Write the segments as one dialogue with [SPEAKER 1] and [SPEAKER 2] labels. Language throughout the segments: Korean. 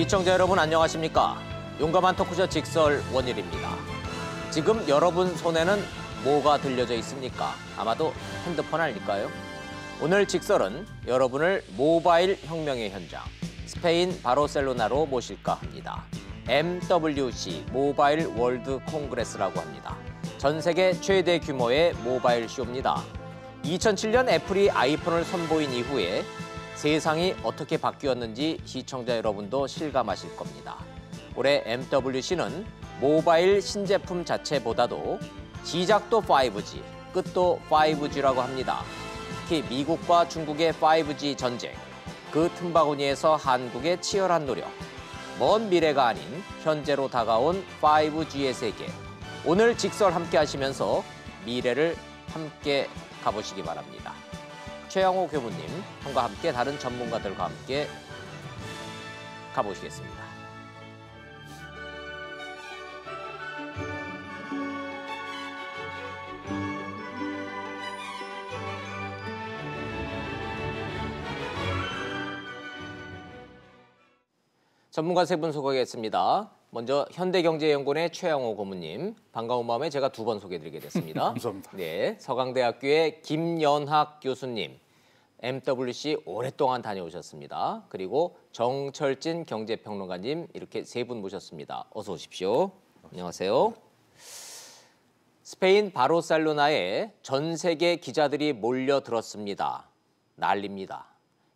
[SPEAKER 1] 시청자 여러분 안녕하십니까? 용감한 토크쇼 직설 원일입니다. 지금 여러분 손에는 뭐가 들려져 있습니까? 아마도 핸드폰 아닐까요? 오늘 직설은 여러분을 모바일 혁명의 현장, 스페인 바르셀로나로 모실까 합니다. MWC 모바일 월드 콩그레스라고 합니다. 전 세계 최대 규모의 모바일 쇼입니다. 2007년 애플이 아이폰을 선보인 이후에 세상이 어떻게 바뀌었는지 시청자 여러분도 실감하실 겁니다. 올해 MWC는 모바일 신제품 자체보다도 시작도 5G, 끝도 5G라고 합니다. 특히 미국과 중국의 5G 전쟁, 그 틈바구니에서 한국의 치열한 노력, 먼 미래가 아닌 현재로 다가온 5G의 세계. 오늘 직설 함께 하시면서 미래를 함께 가보시기 바랍니다. 최영호 교무님과 함께 다른 전문가들과 함께 가보시겠습니다. 전문가 세 분 소개하겠습니다. 먼저 현대경제연구원의 최영호 고문님, 반가운 마음에 제가 두 번 소개해드리게 됐습니다.
[SPEAKER 2] 감사합니다.
[SPEAKER 1] 네, 서강대학교의 김연학 교수님, MWC 오랫동안 다녀오셨습니다. 그리고 정철진 경제평론가님, 이렇게 세 분 모셨습니다. 어서 오십시오. 안녕하세요. 스페인 바르셀로나에 전 세계 기자들이 몰려들었습니다. 난립니다.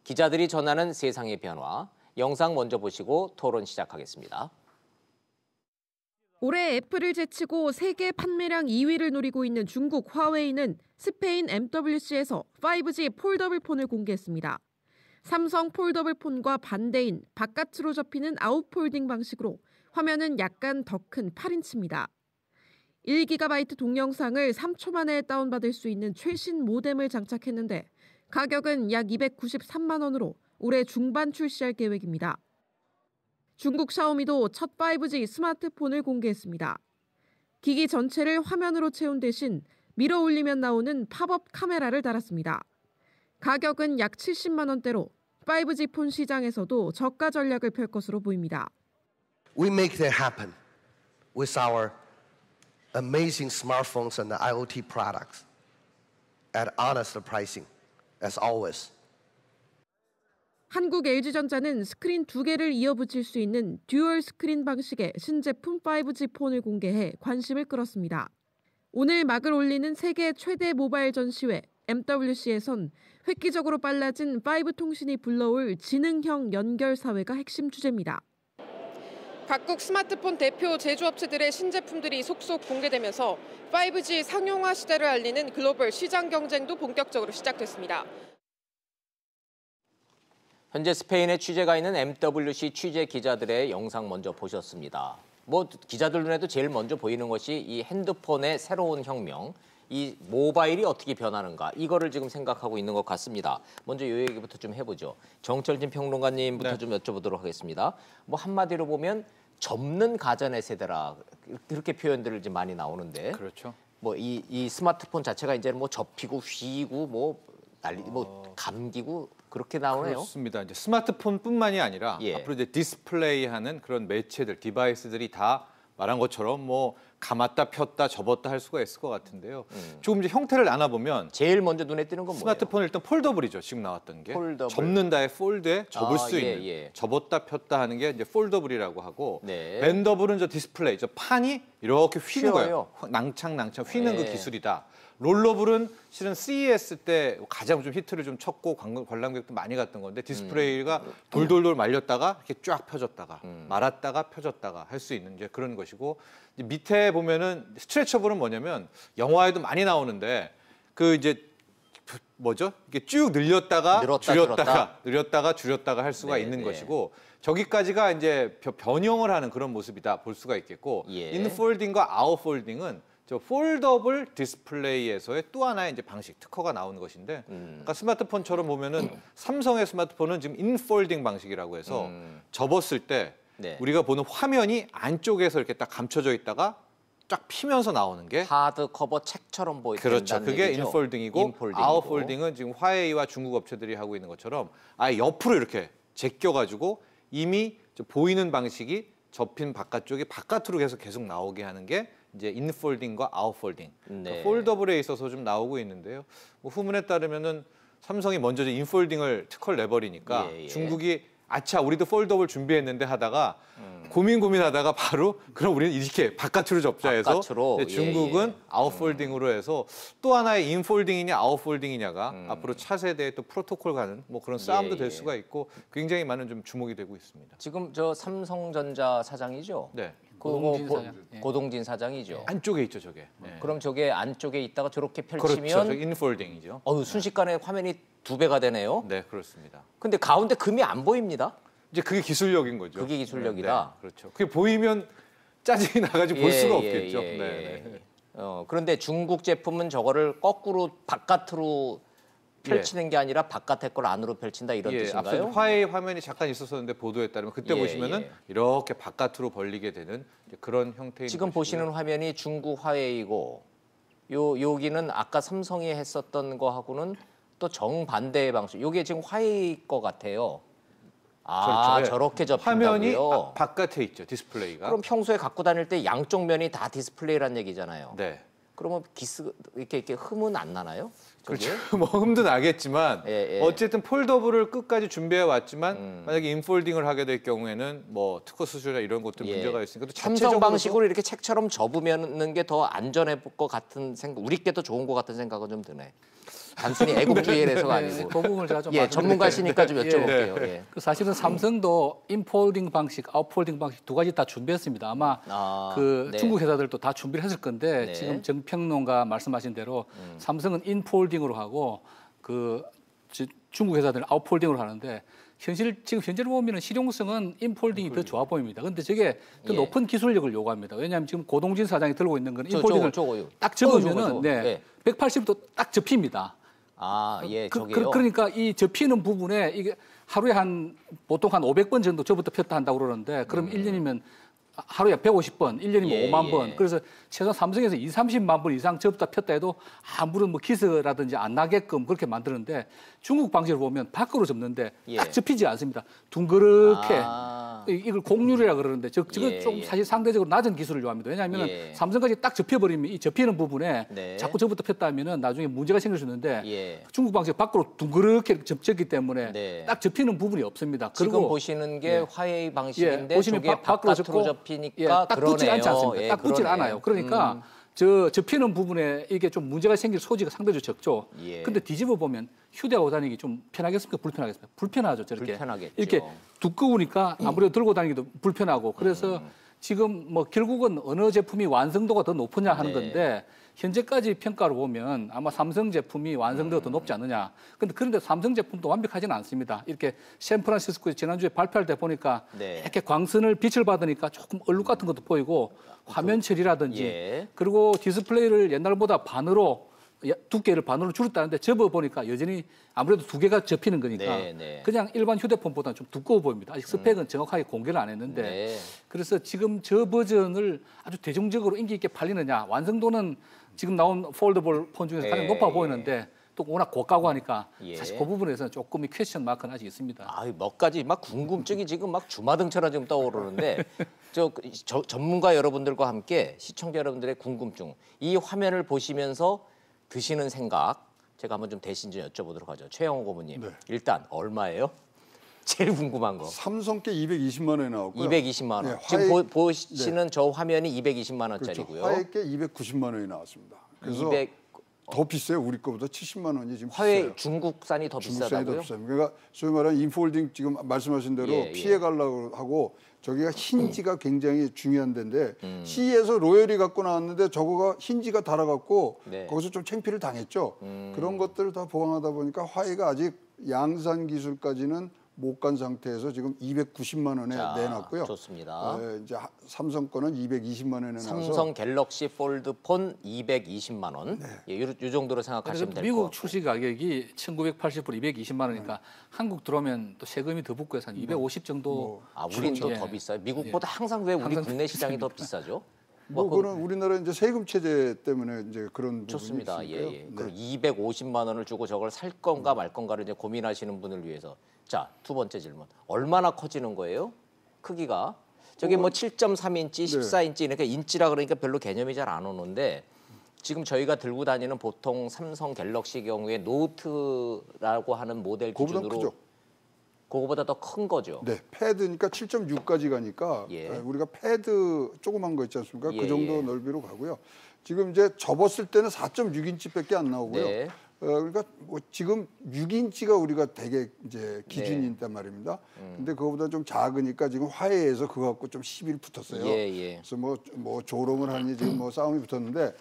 [SPEAKER 1] 기자들이 전하는 세상의 변화, 영상 먼저 보시고 토론 시작하겠습니다.
[SPEAKER 3] 올해 애플을 제치고 세계 판매량 2위를 노리고 있는 중국 화웨이는 스페인 MWC에서 5G 폴더블 폰을 공개했습니다. 삼성 폴더블 폰과 반대인 바깥으로 접히는 아웃폴딩 방식으로 화면은 약간 더 큰 8인치입니다. 1GB 동영상을 3초 만에 다운받을 수 있는 최신 모뎀을 장착했는데 가격은 약 293만 원으로 올해 중반 출시할 계획입니다. 중국 샤오미도 첫 5G 스마트폰을 공개했습니다. 기기 전체를 화면으로 채운 대신 밀어 올리면 나오는 팝업 카메라를 달았습니다. 가격은 약 70만 원대로 5G 폰 시장에서도 저가 전략을 펼 것으로 보입니다.
[SPEAKER 4] We make that happen with our amazing smartphones and the IoT products at honest pricing, as always.
[SPEAKER 3] 한국 LG전자는 스크린 2개를 이어붙일 수 있는 듀얼 스크린 방식의 신제품 5G 폰을 공개해 관심을 끌었습니다. 오늘 막을 올리는 세계 최대 모바일 전시회 MWC에선 획기적으로 빨라진 5 통신이 불러올 지능형 연결 사회가 핵심 주제입니다. 각국 스마트폰 대표 제조업체들의 신제품들이 속속 공개되면서 5G 상용화 시대를 알리는 글로벌 시장 경쟁도 본격적으로 시작됐습니다.
[SPEAKER 1] 현재 스페인에 취재가 있는 MWC 취재 기자들의 영상 먼저 보셨습니다. 기자들 눈에도 제일 먼저 보이는 것이 이 핸드폰의 새로운 혁명, 이 모바일이 어떻게 변하는가, 이거를 지금 생각하고 있는 것 같습니다. 먼저 이 얘기부터 좀 해보죠. 정철진 평론가님부터 좀 여쭤보도록 하겠습니다. 한마디로 보면 접는 가전의 세대라, 그렇게 표현들을 좀 많이 나오는데.
[SPEAKER 2] 그렇죠.
[SPEAKER 1] 이 스마트폰 자체가 이제 접히고 휘고 감기고 그렇게 나오네요.
[SPEAKER 2] 그렇습니다. 이제 스마트폰뿐만이 아니라 앞으로 이제 디스플레이하는 그런 매체들, 디바이스들이 다 말한 것처럼 감았다 폈다 접었다 할 수가 있을 것 같은데요. 조금 이제 형태를 나눠보면
[SPEAKER 1] 제일 먼저 눈에 띄는 건 뭐예요?
[SPEAKER 2] 스마트폰은 일단 폴더블이죠. 지금 나왔던 게.
[SPEAKER 1] 폴더블.
[SPEAKER 2] 접는다에 폴드에 접을 수 있는. 접었다 폈다 하는 게 이제 폴더블이라고 하고 벤더블은 저 디스플레이, 저 판이 이렇게 휘는 거예요. 낭창 휘는 그 기술이다. 롤러블은 실은 CES 때 가장 좀 히트를 좀 쳤고 관람객도 많이 갔던 건데 디스플레이가 돌돌돌 말렸다가 이렇게 쫙 펴졌다가 말았다가 펴졌다가 할 수 있는 이제 그런 것이고, 이제 밑에 보면은 스트레쳐블은 뭐냐면 영화에도 많이 나오는데 이게 쭉 늘렸다가 줄였다가 할 수가 있는 것이고, 저기까지가 이제 변형을 하는 그런 모습이다 볼 수가 있겠고, 인폴딩과 아웃폴딩은 저 폴더블 디스플레이에서의 또 하나의 이제 방식, 특허가 나오는 것인데, 그러니까 스마트폰처럼 보면은 삼성의 스마트폰은 지금 인폴딩 방식이라고 해서 접었을 때 우리가 보는 화면이 안쪽에서 이렇게 딱 감춰져 있다가 쫙 피면서 나오는 게
[SPEAKER 1] 하드 커버 책처럼 보인다는
[SPEAKER 2] 그렇죠. 그게
[SPEAKER 1] 얘기죠.
[SPEAKER 2] 인폴딩이고 아웃폴딩은 지금 화웨이와 중국 업체들이 하고 있는 것처럼 아예 옆으로 이렇게 제껴가지고 이미 보이는 방식이 접힌 바깥쪽이 바깥으로 계속 나오게 하는 게 이제 인폴딩과 아웃폴딩, 그러니까 폴더블에 있어서 좀 나오고 있는데요. 뭐 후문에 따르면은 삼성이 먼저 인폴딩을 특허를 내버리니까 중국이 아차 우리도 폴더블 준비했는데 하다가 고민하다가 바로 그럼 우리는 이렇게 바깥으로 접자 해서 중국은 아웃폴딩으로 해서 또 하나의 인폴딩이냐 아웃폴딩이냐가 앞으로 차세대의 또 프로토콜 가는 뭐 그런 싸움도 될 수가 있고 굉장히 많은 좀 주목이 되고 있습니다.
[SPEAKER 1] 지금 저 삼성전자 사장이죠?
[SPEAKER 2] 네.
[SPEAKER 1] 고동진 사장. 고동진 사장이죠.
[SPEAKER 2] 안쪽에 있죠, 저게.
[SPEAKER 1] 그럼 저게 안쪽에 있다가 저렇게 펼치면
[SPEAKER 2] 그렇죠. 인폴딩이죠.
[SPEAKER 1] 순식간에 화면이 2배가 되네요.
[SPEAKER 2] 네, 그렇습니다.
[SPEAKER 1] 근데 가운데 금이 안 보입니다.
[SPEAKER 2] 이제 그게 기술력인 거죠.
[SPEAKER 1] 그게 기술력이다.
[SPEAKER 2] 네, 그렇죠. 그게 보이면 짜증이 나가지고 볼 수가 없겠죠.
[SPEAKER 1] 그런데 중국 제품은 저거를 거꾸로 바깥으로 펼치는 게 아니라 바깥의 걸 안으로 펼친다 이런 뜻인가요?
[SPEAKER 2] 앞서 화웨이 화면이 잠깐 있었었는데 보도에 따르면 그때 보시면은 이렇게 바깥으로 벌리게 되는 그런 형태인
[SPEAKER 1] 지금 보시는 화면이 중국 화웨이고 여기는 아까 삼성이 했었던 거하고는 또 정반대의 방식. 이게 지금 화웨이 거 같아요.
[SPEAKER 2] 그렇죠.
[SPEAKER 1] 저렇게 접힌다고요?
[SPEAKER 2] 화면이 바깥에 있죠, 디스플레이가.
[SPEAKER 1] 그럼 평소에 갖고 다닐 때 양쪽 면이 다 디스플레이란 얘기잖아요.
[SPEAKER 2] 네.
[SPEAKER 1] 그러면 이렇게 흠은 안 나나요?
[SPEAKER 2] 그렇죠. 뭐 흠도 나겠지만 어쨌든 폴더블을 끝까지 준비해 왔지만 만약에 인폴딩을 하게 될 경우에는 뭐 특허 수수료나 이런 것들 문제가 있으니까 또
[SPEAKER 1] 삼성 방식으로 이렇게 책처럼 접으면 게 더 안전할 것 같은 생각, 우리께 더 좋은 것 같은 생각은 좀 드네. 단순히 애국주의에서가 아니고.
[SPEAKER 5] 그 부분을 제가 좀
[SPEAKER 1] 전문가시니까 좀 여쭤볼게요.
[SPEAKER 5] 그 사실은 삼성도 인폴딩 방식, 아웃폴딩 방식 두 가지 다 준비했습니다. 아마 중국 회사들도 다 준비를 했을 건데 지금 정평론가 말씀하신 대로 삼성은 인폴딩으로 하고 중국 회사들은 아웃폴딩으로 하는데 지금 현재로 보면 실용성은 인폴딩이 더 좋아 보입니다. 그런데 저게 더 높은 기술력을 요구합니다. 왜냐하면 지금 고동진 사장이 들고 있는 건 인폴딩을 딱 접으면은 180도 딱 접힙니다.
[SPEAKER 1] 저기요.
[SPEAKER 5] 그러니까 이 접히는 부분에 이게 하루에 보통 한 500번 정도 접었다 폈다 한다고 그러는데 그럼 1년이면 하루에 150번, 1년이면 5만 번. 그래서 최소한 삼성에서 30만 번 이상 접다 폈다 해도 아무런 뭐 기스라든지 안 나게끔 그렇게 만드는데 중국 방식을 보면 밖으로 접는데 딱 접히지 않습니다. 둥그렇게 이걸 곡률이라 그러는데 저건 좀 사실 상대적으로 낮은 기술을 요합니다. 왜냐하면 삼성까지 딱 접혀버리면 이 접히는 부분에 자꾸 접었다 폈다 하면은 나중에 문제가 생길 수 있는데 중국 방식 밖으로 둥그렇게 접혔기 때문에 딱 접히는 부분이 없습니다.
[SPEAKER 1] 지금
[SPEAKER 5] 그리고
[SPEAKER 1] 보시는 게 화웨이 방식인데
[SPEAKER 5] 보시면
[SPEAKER 1] 저게 바깥으로 접히니까
[SPEAKER 5] 딱 붙질 않지 않습니까? 딱 붙질 않아요. 그러니까 접히는 부분에 이게 좀 문제가 생길 소지가 상대적으로 적죠. 근데 뒤집어 보면 휴대하고 다니기 좀 편하겠습니까? 불편하겠습니까? 불편하죠. 저렇게.
[SPEAKER 1] 불편하겠죠.
[SPEAKER 5] 이렇게 두꺼우니까 아무래도 들고 다니기도 불편하고 그래서 지금 뭐 결국은 어느 제품이 완성도가 더 높으냐 하는 건데 현재까지 평가를 보면 아마 삼성 제품이 완성도가 더 높지 않느냐. 그런데 삼성 제품도 완벽하지는 않습니다. 이렇게 샌프란시스코에 지난주에 발표할 때 보니까 이렇게 빛을 받으니까 조금 얼룩 같은 것도 보이고 화면 처리라든지 그리고 디스플레이를 옛날보다 두께를 반으로 줄였다는데 접어보니까 여전히 아무래도 2개가 접히는 거니까 그냥 일반 휴대폰보다는 좀 두꺼워 보입니다. 아직 스펙은 정확하게 공개를 안 했는데 그래서 지금 저 버전을 아주 대중적으로 인기 있게 팔리느냐. 완성도는 지금 나온 폴더블 폰 중에서 가장 높아 보이는데 또 워낙 고가고 하니까 사실 그 부분에서는 조금의 퀘스천 마크는 아직 있습니다.
[SPEAKER 1] 몇 가지 궁금증이 지금 주마등처럼 지금 떠오르는데 전문가 여러분들과 함께 시청자 여러분들의 궁금증, 이 화면을 보시면서 드시는 생각 제가 한번 좀 대신 좀 여쭤보도록 하죠. 최영호 고문님. 일단 얼마예요? 제일 궁금한 거.
[SPEAKER 6] 삼성께 220만 원에 나왔고요.
[SPEAKER 1] 220만 원. 지금 보시는 저 화면이 220만 원짜리고요.
[SPEAKER 6] 그렇죠. 화웨이께 290만 원이 나왔습니다. 그래서 더 비싸요. 우리 거보다 70만 원이 지금
[SPEAKER 1] 화웨이
[SPEAKER 6] 비싸요.
[SPEAKER 1] 중국산이 더 비싸다고요?
[SPEAKER 6] 그러니까 소위 말하는 인폴딩 지금 말씀하신 대로 피해 가려고 하고 저기가 힌지가 굉장히 중요한 데인데 CE에서 로열이 갖고 나왔는데 저거가 힌지가 달아갖고 거기서 좀 창피를 당했죠. 그런 것들을 다 보강하다 보니까 화웨이가 아직 양산 기술까지는 못 간 상태에서 지금 290만 원에 내놨고요.
[SPEAKER 1] 좋습니다.
[SPEAKER 6] 이제 삼성 거는 220만 원에 나와서
[SPEAKER 1] 삼성 갤럭시 폴드 폰 220만 원. 이 정도로 생각하시면 될 것 같고.
[SPEAKER 5] 미국 출시 가격이 1980불 220만 원이니까 한국 들어오면 또 세금이 더 붙고 해서 한 250 정도.
[SPEAKER 1] 우리는 또 더 비싸요. 미국보다 항상 왜 우리 국내 시장이 더 비싸죠?
[SPEAKER 6] 그거는 우리나라 이제 세금 체제 때문에 이제 그런
[SPEAKER 1] 좋습니다.
[SPEAKER 6] 부분이 있으니까요.
[SPEAKER 1] 그럼 250만 원을 주고 저걸 살 건가 말 건가를 이제 고민하시는 분을 위해서 자, 2번째 질문. 얼마나 커지는 거예요? 크기가 저게 뭐 7.3인치, 14인치 이렇게 인치라 그러니까 별로 개념이 잘 안 오는데 지금 저희가 들고 다니는 보통 삼성 갤럭시 경우에 노트라고 하는 모델 기준으로
[SPEAKER 6] 크죠.
[SPEAKER 1] 그거보다 더 큰 거죠.
[SPEAKER 6] 네, 패드니까 7.6까지 가니까 우리가 패드 조그만 거 있지 않습니까? 그 정도 넓이로 가고요. 지금 이제 접었을 때는 4.6인치밖에 안 나오고요.
[SPEAKER 1] 네.
[SPEAKER 6] 그러니까 뭐 지금 6인치가 우리가 되게 이제 기준이단 말입니다. 근데 그거보다 좀 작으니까 지금 화해에서 그거 갖고 좀 시비를 붙었어요. 그래서 뭐 조롱을 하니 지금 뭐 싸움이 붙었는데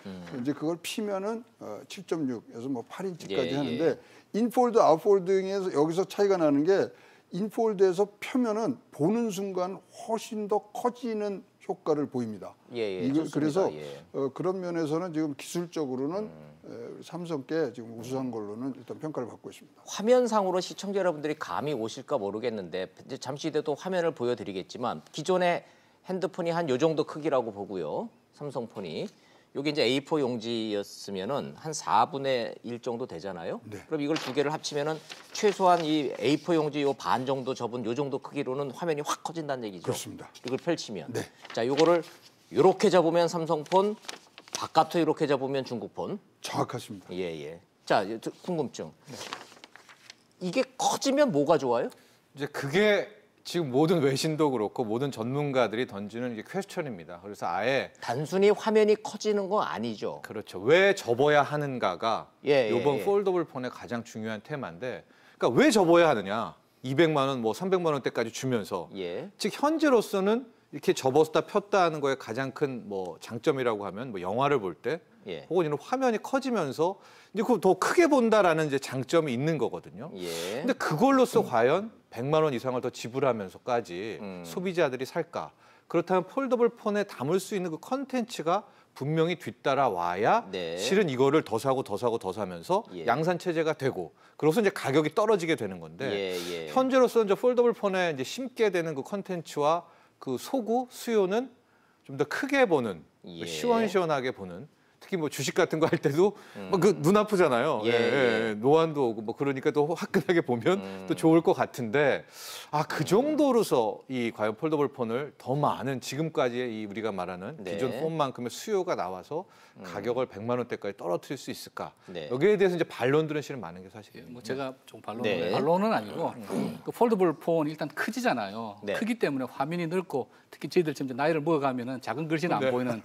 [SPEAKER 6] 이제 그걸 피면은 7.6에서 뭐 8인치까지 하는데 인폴드 아웃폴딩에서 여기서 차이가 나는 게 인폴드에서 펴면은 보는 순간 훨씬 더 커지는 효과를 보입니다. 그래서 그런 면에서는 지금 기술적으로는 삼성께 지금 우수한 걸로는 일단 평가를 받고 있습니다.
[SPEAKER 1] 화면상으로 시청자 여러분들이 감이 오실까 모르겠는데 이제 잠시 뒤에도 화면을 보여드리겠지만 기존의 핸드폰이 한 요 정도 크기라고 보고요. 삼성폰이. 여기 이제 A4 용지였으면은 한 4분의 1 정도 되잖아요. 그럼 이걸 두 개를 합치면은 최소한 이 A4 용지 요 반 정도 접은 요 정도 크기로는 화면이 확 커진다는 얘기죠.
[SPEAKER 6] 그렇습니다.
[SPEAKER 1] 이걸 펼치면. 자, 요거를 요렇게 잡으면 삼성폰, 바깥으로 이렇게 잡으면 중국폰.
[SPEAKER 6] 정확하십니다.
[SPEAKER 1] 자, 궁금증. 이게 커지면 뭐가 좋아요?
[SPEAKER 2] 이제 그게 지금 모든 외신도 그렇고 모든 전문가들이 던지는 이게 퀘스천입니다. 그래서 아예
[SPEAKER 1] 단순히 화면이 커지는 건 아니죠.
[SPEAKER 2] 그렇죠. 왜 접어야 하는가가 이번 폴더블 폰의 가장 중요한 테마인데, 그러니까 왜 접어야 하느냐? 200만 원, 뭐 300만 원대까지 주면서 즉 현재로서는 이렇게 접었다 폈다 하는 거에 가장 큰 뭐 장점이라고 하면 뭐 영화를 볼 때 혹은 이런 화면이 커지면서 이제 그걸 더 크게 본다라는 이제 장점이 있는 거거든요. 근데 그걸로써 과연 100만 원 이상을 더 지불하면서까지 소비자들이 살까? 그렇다면 폴더블 폰에 담을 수 있는 그 컨텐츠가 분명히 뒤따라와야 실은 이거를 더 사고 더 사고 더 사면서 양산 체제가 되고 그래서 이제 가격이 떨어지게 되는 건데 현재로서는 이제 폴더블 폰에 이제 심게 되는 그 컨텐츠와 그 소구 수요는 좀 더 크게 보는 시원시원하게 보는 특히 뭐 주식 같은 거 할 때도 그 눈 아프잖아요. 노안도 오고 뭐 그러니까 또 화끈하게 보면 또 좋을 것 같은데 그 정도로서 이 과연 폴더블 폰을 더 많은 지금까지의 이 우리가 말하는 기존 폰만큼의 수요가 나와서 가격을 100만 원대까지 떨어뜨릴 수 있을까? 여기에 대해서 이제 반론들은 실은 많은 게 사실이에요.
[SPEAKER 5] 뭐 제가 좀 반론은 아니고 그 폴더블 폰 일단 크지잖아요. 크기 때문에 화면이 넓고 특히 저희들 지금 나이를 먹어가면은 작은 글씨는 안 보이는.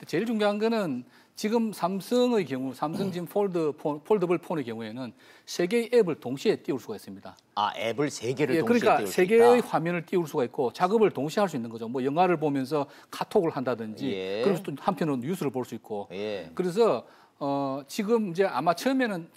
[SPEAKER 5] 제일 중요한 거는 지금 삼성의 경우, 삼성 지금 폴더블 폰의 경우에는 3개의 앱을 동시에 띄울 수가 있습니다.
[SPEAKER 1] 앱을 3개를 동시에
[SPEAKER 5] 그러니까
[SPEAKER 1] 띄울 수 있다.
[SPEAKER 5] 3개의 화면을 띄울 수가 있고 작업을 동시에 할 수 있는 거죠. 뭐 영화를 보면서 카톡을 한다든지 그러면서 또 한편으로는 뉴스를 볼 수 있고. 그래서 지금 이제 아마 처음에는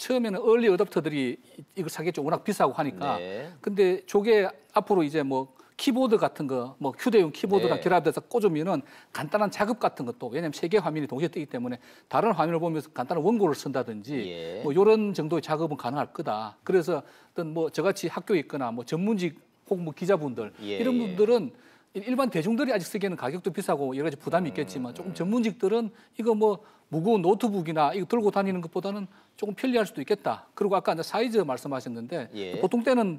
[SPEAKER 5] 얼리 어댑터들이 이걸 사겠죠. 워낙 비싸고 하니까. 근데 저게 앞으로 이제 뭐 키보드 같은 거, 뭐 휴대용 키보드랑 결합돼서 꽂으면은 간단한 작업 같은 것도 왜냐하면 3개 화면이 동시에 뜨기 때문에 다른 화면을 보면서 간단한 원고를 쓴다든지 뭐 이런 정도의 작업은 가능할 거다. 그래서 어떤 뭐 저같이 학교에 있거나 뭐 전문직 혹은 뭐 기자분들 이런 분들은 일반 대중들이 아직 쓰기에는 가격도 비싸고 여러 가지 부담이 있겠지만 조금 전문직들은 이거 뭐 무거운 노트북이나 이거 들고 다니는 것보다는 조금 편리할 수도 있겠다. 그리고 아까 사이즈 말씀하셨는데 보통 때는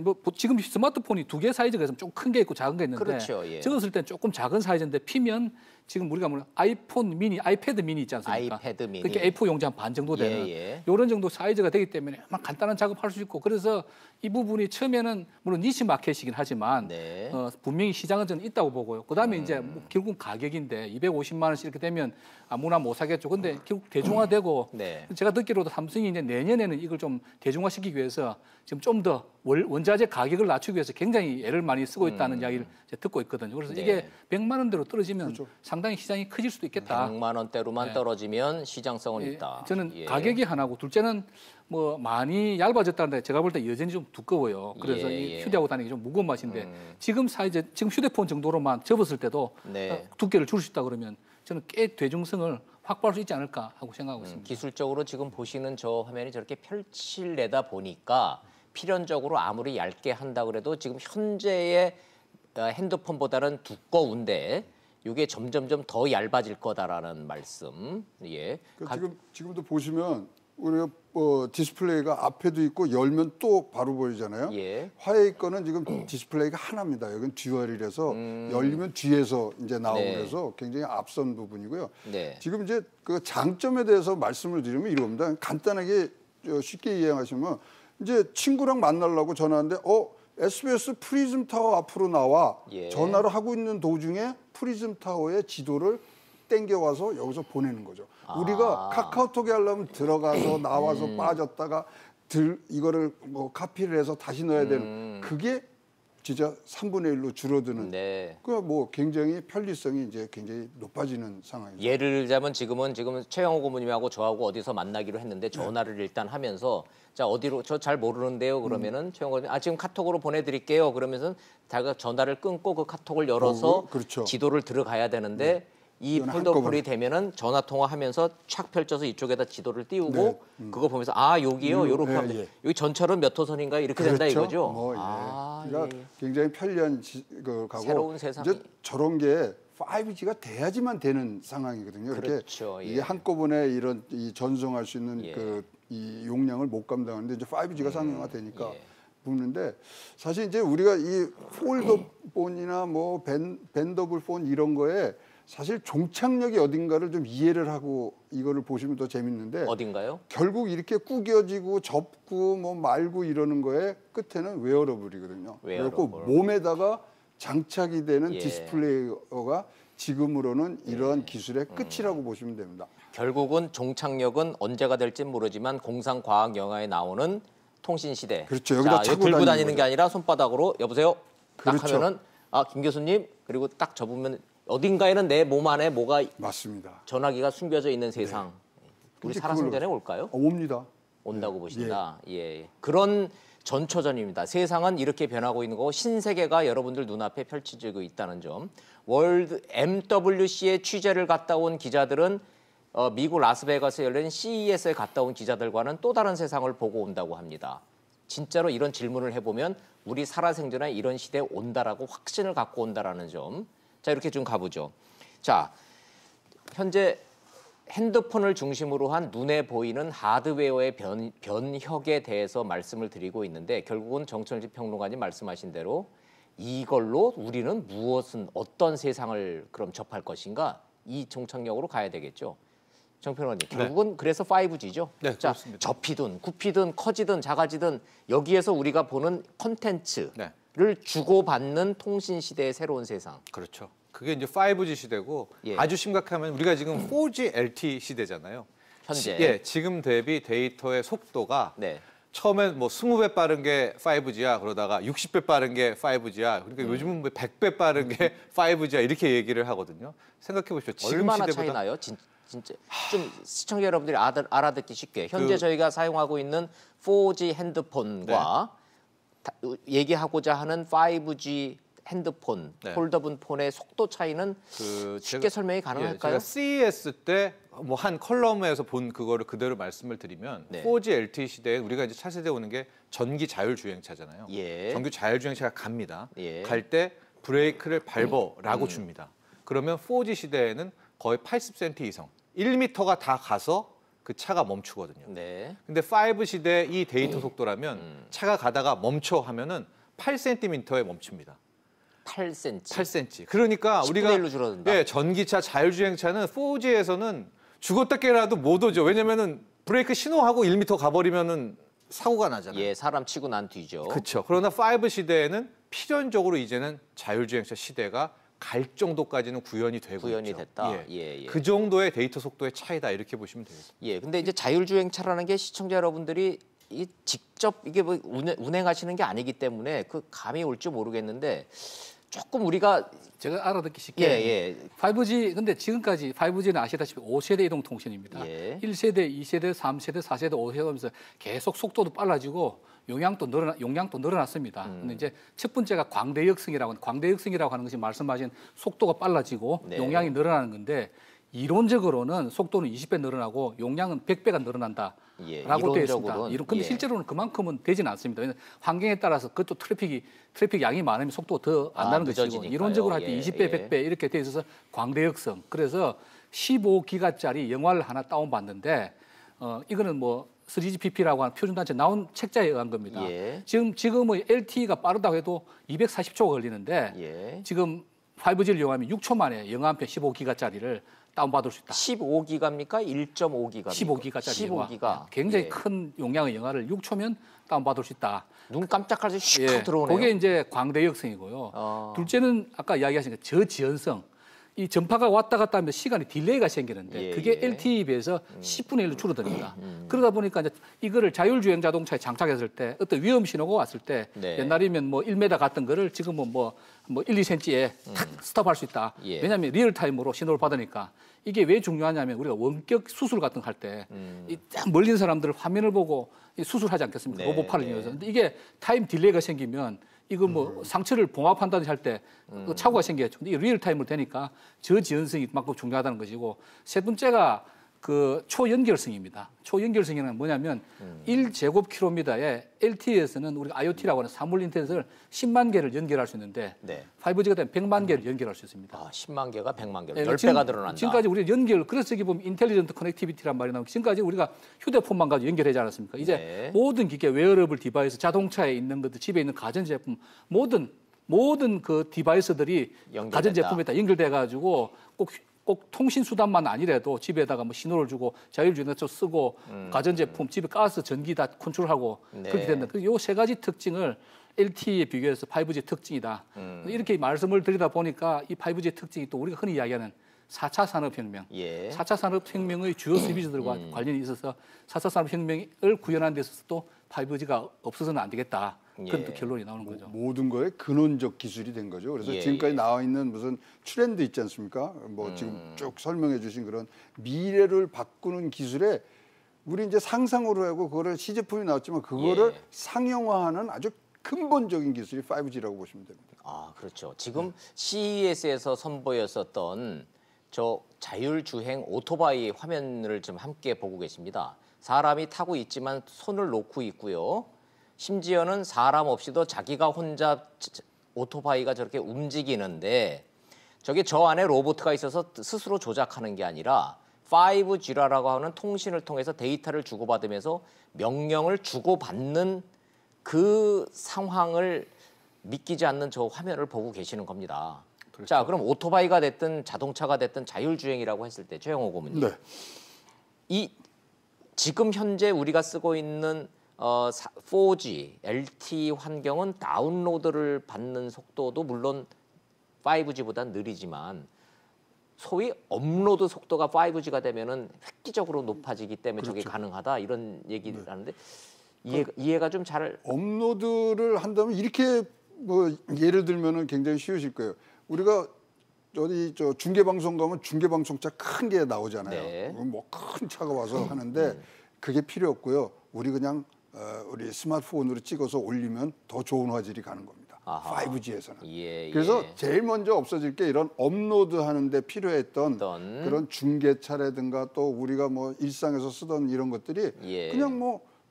[SPEAKER 5] 뭐 지금 스마트폰이 2개 사이즈가 있으면 좀 큰 게 있고 작은 게 있는데 적었을 때는 조금 작은 사이즈인데 피면 지금 우리가 뭐 아이패드 미니 있지 않습니까?
[SPEAKER 1] 아이패드 미니.
[SPEAKER 5] 그렇게 A4 용지 한 반 정도 되는 이런 정도 사이즈가 되기 때문에 간단한 작업할 수 있고 그래서 이 부분이 처음에는 물론 니치 마켓이긴 하지만 분명히 시장은 저는 있다고 보고요. 그다음에 이제 뭐 결국 가격인데 250만 원씩 이렇게 되면 아무나 못 사겠죠. 근데 결국 대중화되고 제가 듣기로도 삼성이 이제 내년에는 이걸 좀 대중화시키기 위해서 지금 좀 더 원자재 가격을 낮추기 위해서 굉장히 애를 많이 쓰고 있다는 이야기를 듣고 있거든요. 그래서 이게 100만 원대로 떨어지면 상당히 시장이 커질 수도 있겠다.
[SPEAKER 1] 100만 원대로만 떨어지면 시장성은 있다.
[SPEAKER 5] 저는 가격이 하나고 둘째는 뭐 많이 얇아졌다는데 제가 볼 때 여전히 좀 두꺼워요. 그래서 이 휴대하고 다니기 좀 무거운 맛인데 지금 사이즈 지금 휴대폰 정도로만 접었을 때도 두께를 줄 수 있다 그러면 저는 꽤 대중성을 확보할 수 있지 않을까 하고 생각하고 있습니다.
[SPEAKER 1] 기술적으로 지금 보시는 저 화면이 저렇게 펼칠래다 보니까 필연적으로 아무리 얇게 한다 그래도 지금 현재의 핸드폰보다는 두꺼운데 이게 점점점 더 얇아질 거다라는 말씀.
[SPEAKER 6] 지금도 보시면 우리가 디스플레이가 앞에도 있고 열면 또 바로 보이잖아요.
[SPEAKER 1] 예.
[SPEAKER 6] 화웨이 거는 지금 디스플레이가 하나입니다. 여기는 듀얼이라서 열리면 뒤에서 이제 나오고
[SPEAKER 1] 네.
[SPEAKER 6] 그래서 굉장히 앞선 부분이고요.
[SPEAKER 1] 네.
[SPEAKER 6] 지금 이제 그 장점에 대해서 말씀을 드리면 이겁니다. 간단하게 쉽게 이해하시면 이제 친구랑 만나려고 전화하는데 SBS 프리즘 타워 앞으로 나와.
[SPEAKER 1] 예.
[SPEAKER 6] 전화를 하고 있는 도중에 프리즘 타워의 지도를 땡겨와서 여기서 보내는 거죠. 우리가 카카오톡에 하려면 들어가서 나와서 빠졌다가 이거를 뭐 카피를 해서 다시 넣어야 되는 그게 진짜 3분의 1로 줄어드는.
[SPEAKER 1] 네.
[SPEAKER 6] 그 뭐 굉장히 편리성이 이제 굉장히 높아지는 상황이죠.
[SPEAKER 1] 예를 들자면 지금은 최영호 고모님하고 저하고 어디서 만나기로 했는데 전화를 일단 하면서 자 어디로 저 잘 모르는데요 그러면은 최영호 고모님 지금 카톡으로 보내드릴게요 그러면서 자기가 전화를 끊고 그 카톡을 열어서
[SPEAKER 6] 그렇죠.
[SPEAKER 1] 지도를 들어가야 되는데 이 폴더블이 되면은 전화 통화하면서 촥 펼쳐서 이쪽에다 지도를 띄우고 그거 보면서 여기요 요렇게 하면 여기 전철은 몇 호선인가 이렇게 된다 이거죠.
[SPEAKER 6] 그러니까 굉장히 편리한 가고
[SPEAKER 1] 새로운 세상이
[SPEAKER 6] 이제 저런 게 5G가 돼야지만 되는 상황이거든요.
[SPEAKER 1] 그렇죠.
[SPEAKER 6] 이게 한꺼번에 이런 전송할 수 있는 이 용량을 못 감당하는데 이제 5G가 상용화되니까 붙는데 사실 이제 우리가 이 폴더폰이나 뭐 벤더블 폰 이런 거에 사실 종착역이 어딘가를 좀 이해를 하고 이거를 보시면 더 재밌는데
[SPEAKER 1] 어딘가요?
[SPEAKER 6] 결국 이렇게 구겨지고 접고 뭐 말고 이러는 거에 끝에는 웨어러블이거든요. 그래서 몸에다가 장착이 되는 디스플레이어가 지금으로는 이러한 기술의 끝이라고 보시면 됩니다.
[SPEAKER 1] 결국은 종착역은 언제가 될지 모르지만 공상과학 영화에 나오는 통신 시대.
[SPEAKER 6] 그렇죠. 여기다 차고
[SPEAKER 1] 들고 다니는 게 아니라 손바닥으로 여보세요.
[SPEAKER 6] 그렇죠.
[SPEAKER 1] 딱 하면은 김 교수님 그리고 딱 접으면 어딘가에는 내 몸 안에 뭐가
[SPEAKER 6] 맞습니다.
[SPEAKER 1] 전화기가 숨겨져 있는 세상. 우리 살아생전에 올까요?
[SPEAKER 6] 옵니다.
[SPEAKER 1] 온다고 보신다. 그런 전초전입니다. 세상은 이렇게 변하고 있는 거고 신세계가 여러분들 눈앞에 펼쳐지고 있다는 점. 월드 MWC에 취재를 갔다 온 기자들은 미국 라스베가스에 열린 CES에 갔다 온 기자들과는 또 다른 세상을 보고 온다고 합니다. 진짜로 이런 질문을 해보면 우리 살아생전에 이런 시대에 온다라고 확신을 갖고 온다라는 점. 자, 이렇게 좀 가보죠. 자, 현재 핸드폰을 중심으로 한 눈에 보이는 하드웨어의 변혁에 대해서 말씀을 드리고 있는데 결국은 정철집 평론가님 말씀하신 대로 이걸로 우리는 어떤 세상을 그럼 접할 것인가? 이 종착역으로 가야 되겠죠. 정 평론가님, 결국은 그래서 5G죠.
[SPEAKER 2] 네,
[SPEAKER 1] 자,
[SPEAKER 2] 그렇습니다.
[SPEAKER 1] 접히든 굽히든 커지든 작아지든 여기에서 우리가 보는 콘텐츠를 주고받는 통신 시대의 새로운 세상.
[SPEAKER 2] 그렇죠. 그게 이제 5G 시대고 아주 심각하면 우리가 지금 4G LTE 시대잖아요.
[SPEAKER 1] 현재.
[SPEAKER 2] 지금 대비 데이터의 속도가 처음엔 뭐 20배 빠른 게 5G야 그러다가 60배 빠른 게 5G야. 그러니까 요즘은 뭐 100배 빠른 게 5G야 이렇게 얘기를 하거든요. 생각해 보십시오. 지금
[SPEAKER 1] 얼마나
[SPEAKER 2] 시대보다
[SPEAKER 1] 차이 나요? 진짜 좀 시청자 여러분들이 알아듣기 쉽게 현재 저희가 사용하고 있는 4G 핸드폰과 얘기하고자 하는 5G 핸드폰, 폴더블 폰의 속도 차이는 쉽게 설명이 가능할까요?
[SPEAKER 2] 제가 CES 때 뭐 한 컬럼에서 본 그거를 그대로 말씀을 드리면 4G LTE 시대에 우리가 이제 차세대 오는 게 전기 자율주행차잖아요. 전기 자율주행차가 갑니다. 갈 때 브레이크를 밟어라고 줍니다. 그러면 4G 시대에는 거의 80cm 이상, 1m가 다 가서 그 차가 멈추거든요. 근데 5 시대 이 데이터 속도라면 차가 가다가 멈춰 하면은 8cm에 멈춥니다.
[SPEAKER 1] 8cm.
[SPEAKER 2] 그러니까 우리가
[SPEAKER 1] 1로 줄어든다.
[SPEAKER 2] 전기차 자율주행차는 4G에서는 죽었다 깨라도 못 오죠. 왜냐면은 브레이크 신호하고 1m 가버리면은 사고가 나잖아요.
[SPEAKER 1] 사람 치고 난 뒤죠.
[SPEAKER 2] 그렇죠. 그러나 5 시대에는 필연적으로 이제는 자율주행차 시대가 갈 정도까지는 구현이 되고 있죠.
[SPEAKER 1] 됐다.
[SPEAKER 2] 그 정도의 데이터 속도의 차이다 이렇게 보시면 되겠습니다.
[SPEAKER 1] 근데 이제 자율주행차라는 게 시청자 여러분들이 직접 이게 뭐 운행하시는 게 아니기 때문에 그 감이 올지 모르겠는데 조금 우리가
[SPEAKER 5] 제가 알아듣기 쉽게 5G 근데 지금까지 5G는 아시다시피 5세대 이동 통신입니다. 1세대, 2세대, 3세대, 4세대, 5세대 하면서 계속 속도도 빨라지고 용량도 늘어났습니다. 근데 이제 첫 번째가 광대역성이라고 하는 것이 말씀하신 속도가 빨라지고 용량이 늘어나는 건데 이론적으로는 속도는 20배 늘어나고 용량은 100배가 늘어난다라고 되어 있습니다. 근데 실제로는 그만큼은 되지는 않습니다. 왜냐하면 환경에 따라서 그것도 트래픽 양이 많으면 속도가 더 안 나는 것이고 이론적으로 할 때 20배, 100배 이렇게 되어 있어서 광대역성. 그래서 15기가짜리 영화를 하나 다운받는데 이거는 뭐 3GPP라고 하는 표준단체 나온 책자에 의한 겁니다. 지금은 LTE가 빠르다고 해도 240초가 걸리는데 지금 5G를 이용하면 6초 만에 영화 한 편 15기가짜리를 다운받을 수 있다.
[SPEAKER 1] 15기가입니까? 1.5기가?
[SPEAKER 5] 15기가짜리
[SPEAKER 1] 15기가.
[SPEAKER 5] 굉장히 큰 용량의 영화를 6초면 다운받을 수 있다.
[SPEAKER 1] 눈 깜짝할 때 슉 들어오네요.
[SPEAKER 5] 그게 이제 광대역성이고요. 둘째는 아까 이야기하신 그 저지연성. 이 전파가 왔다 갔다 하면 시간에 딜레이가 생기는데 그게 LTE에 비해서 10분의 1로 줄어듭니다. 그러다 보니까 이제 이거를 자율주행 자동차에 장착했을 때 어떤 위험 신호가 왔을 때 옛날이면 뭐 1m 갔던 거를 지금은 뭐 1, 2cm에 탁 스톱할 수 있다. 왜냐하면 리얼타임으로 신호를 받으니까 이게 왜 중요하냐면 우리가 원격 수술 같은 거 할 때 딱 멀린 사람들 화면을 보고 수술하지 않겠습니까? 로봇팔을 이용해서. 근데 이게 타임 딜레이가 생기면 이거 뭐 상처를 봉합한다든지 할 때 착오가 생기겠죠. 근데 이게 리얼타임으로 되니까 저지연성이 그만큼 중요하다는 것이고 세 번째가 그 초연결성입니다. 초연결성이란 뭐냐면 1제곱킬로미터에 LTE에서는 우리가 IoT라고 하는 사물 인터넷을 10만 개를 연결할 수 있는데 5G가 되면 100만 개를 연결할 수 있습니다.
[SPEAKER 1] 10만 개가 100만 개로 10배가 늘어난다.
[SPEAKER 5] 지금까지 우리가 그래서 여기 보면 인텔리전트 커넥티비티란 말이 나오고 지금까지 우리가 휴대폰만 가지고 연결하지 않았습니까? 이제 모든 기계, 웨어러블 디바이스, 자동차에 있는 것들, 집에 있는 가전제품, 모든 그 디바이스들이 가전제품에 다 연결돼 가지고 꼭 통신 수단만 아니라도 집에다가 뭐 신호를 주고 자율주행차 쓰고 가전제품, 집에 가스, 전기 다 컨트롤하고 그렇게 된다. 요 세 가지 특징을 LTE에 비교해서 5G 특징이다. 이렇게 말씀을 드리다 보니까 이 5G의 특징이 또 우리가 흔히 이야기하는 4차 산업혁명, 4차 산업혁명의 주요 서비스들과 관련이 있어서 4차 산업혁명을 구현하는 데 있어서도 5G가 없어서는 안 되겠다. 그런 또 결론이 나오는 거죠.
[SPEAKER 6] 모든 거에 근원적 기술이 된 거죠. 그래서 지금까지 나와 있는 무슨 트렌드 있지 않습니까? 뭐 지금 쭉 설명해 주신 그런 미래를 바꾸는 기술에 우리 이제 상상으로 하고 그거를 시제품이 나왔지만 그거를 상용화하는 아주 근본적인 기술이 5G라고 보시면 됩니다.
[SPEAKER 1] 아, 그렇죠. 지금 CES에서 선보였었던 저 자율주행 오토바이 화면을 좀 함께 보고 계십니다. 사람이 타고 있지만 손을 놓고 있고요. 심지어는 사람 없이도 자기가 혼자 오토바이가 저렇게 움직이는데 저게 저 안에 로봇가 있어서 스스로 조작하는 게 아니라 5G라고 하는 통신을 통해서 데이터를 주고받으면서 명령을 주고받는 그 상황을 믿기지 않는 저 화면을 보고 계시는 겁니다. 그렇죠. 자, 그럼 오토바이가 됐든 자동차가 됐든 자율주행이라고 했을 때 최영호 고문님. 이 지금 현재 우리가 쓰고 있는 4G, LTE 환경은 다운로드를 받는 속도도 물론 5G보다 느리지만 소위 업로드 속도가 5G가 되면은 획기적으로 높아지기 때문에 저게 가능하다 이런 얘기를 하는데 이해가 좀 잘
[SPEAKER 6] 업로드를 한다면 이렇게 뭐 예를 들면은 굉장히 쉬우실 거예요. 우리가 어디 저 중계방송 가면 중계방송차 큰 게 나오잖아요. 뭐 큰 차가 와서 하는데 그게 필요 없고요. 우리 그냥 우리 스마트폰으로 찍어서 올리면 더 좋은 화질이 가는 겁니다. 5G에서는. 그래서 제일 먼저 없어질 게 이런 업로드하는 데 필요했던 그런 중계차라든가 또 우리가 뭐 일상에서 쓰던 이런 것들이 그냥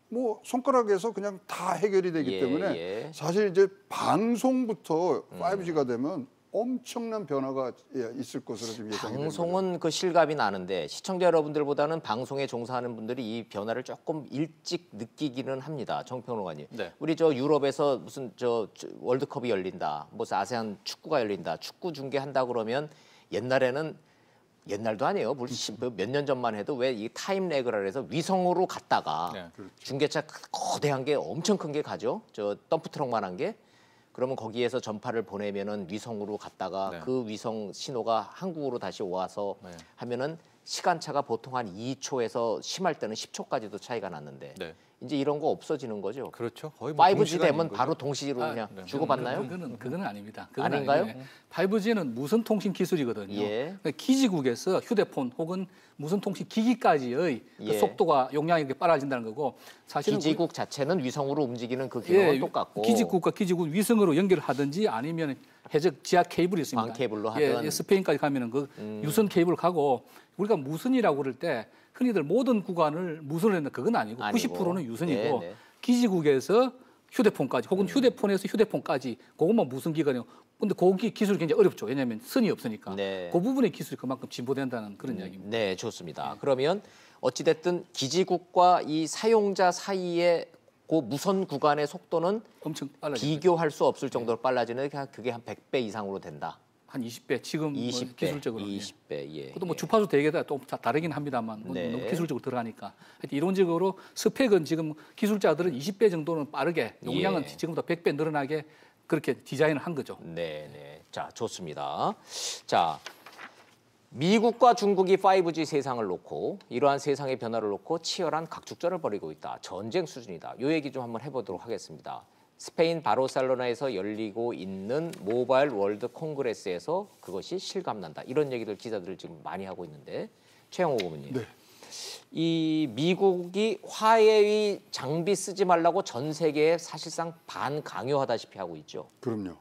[SPEAKER 6] 뭐 손가락에서 그냥 다 해결이 되기 때문에 사실 이제 방송부터 5G가 되면 엄청난 변화가 있을 것으로 지금 예상이 됩니다.
[SPEAKER 1] 방송은 그 실감이 나는데 시청자 여러분들보다는 방송에 종사하는 분들이 이 변화를 조금 일찍 느끼기는 합니다. 정평론가님. 우리 저 유럽에서 무슨 저 월드컵이 열린다, 무슨 아세안 축구가 열린다, 축구 중계한다 그러면 옛날도 아니에요. 몇 년 전만 해도 왜 이 타임 레그라 해서 위성으로 갔다가 중계차 거대한 게 엄청 큰 게 가죠. 저 덤프 트럭만한 게. 그러면 거기에서 전파를 보내면은 위성으로 갔다가 그 위성 신호가 한국으로 다시 와서 하면은 시간차가 보통 한 2초에서 심할 때는 10초까지도 차이가 났는데 이제 이런 거 없어지는 거죠.
[SPEAKER 2] 그렇죠. 거의
[SPEAKER 1] 5G 되면 바로 동시로 그냥 주고받나요?
[SPEAKER 5] 그거는 아닙니다.
[SPEAKER 1] 아닌가요?
[SPEAKER 5] 5G는 무선 통신 기술이거든요. 그러니까 기지국에서 휴대폰 혹은 무선 통신 기기까지의 그 속도가 용량이 이렇게 빨라진다는 거고 사실은
[SPEAKER 1] 기지국 자체는 위성으로 움직이는 그 기능은 똑같고
[SPEAKER 5] 기지국과 기지국 위성으로 연결하든지 아니면 해적 지하 케이블이 있습니다.
[SPEAKER 1] 광 케이블로 하든
[SPEAKER 5] 스페인까지 가면은 그 유선 케이블 가고 우리가 무선이라고 그럴 때 흔히들 모든 구간을 무선으로 했는데 그건 아니고 90%는 유선이고 기지국에서 휴대폰까지 혹은 휴대폰에서 휴대폰까지 그것만 무선 기관이고 근데 거기 기술이 굉장히 어렵죠. 왜냐하면 선이 없으니까 그 부분의 기술이 그만큼 진보된다는 그런 이야기입니다.
[SPEAKER 1] 네, 좋습니다. 그러면 어찌됐든 기지국과 이 사용자 사이의 그 무선 구간의 속도는
[SPEAKER 5] 엄청 빨라져.
[SPEAKER 1] 비교할 수 없을 정도로 빨라지는 그게 한 100배 이상으로 된다.
[SPEAKER 5] 한 20배 지금
[SPEAKER 1] 20배,
[SPEAKER 5] 뭐 기술적으로
[SPEAKER 1] 20배. 예.
[SPEAKER 5] 그것도 뭐 주파수 대개가 또 다르긴 합니다만
[SPEAKER 1] 네.
[SPEAKER 5] 너무 기술적으로 들어가니까 하여튼 이론적으로 스펙은 지금 기술자들은 20배 정도는 빠르게 용량은
[SPEAKER 1] 예.
[SPEAKER 5] 지금보다 100배 늘어나게 그렇게 디자인을 한 거죠.
[SPEAKER 1] 네, 네. 자, 좋습니다. 자, 미국과 중국이 5G 세상을 놓고 이러한 세상의 변화를 놓고 치열한 각축전을 벌이고 있다. 전쟁 수준이다. 이 얘기 좀 한번 해보도록 하겠습니다. 스페인 바르셀로나에서 열리고 있는 모바일 월드 콩그레스에서 그것이 실감난다. 이런 얘기들 기자들을 지금 많이 하고 있는데 최영호 고문님.
[SPEAKER 6] 네.
[SPEAKER 1] 이 미국이 화웨이 장비 쓰지 말라고 전 세계에 사실상 반강요하다시피 하고 있죠.
[SPEAKER 6] 그럼요.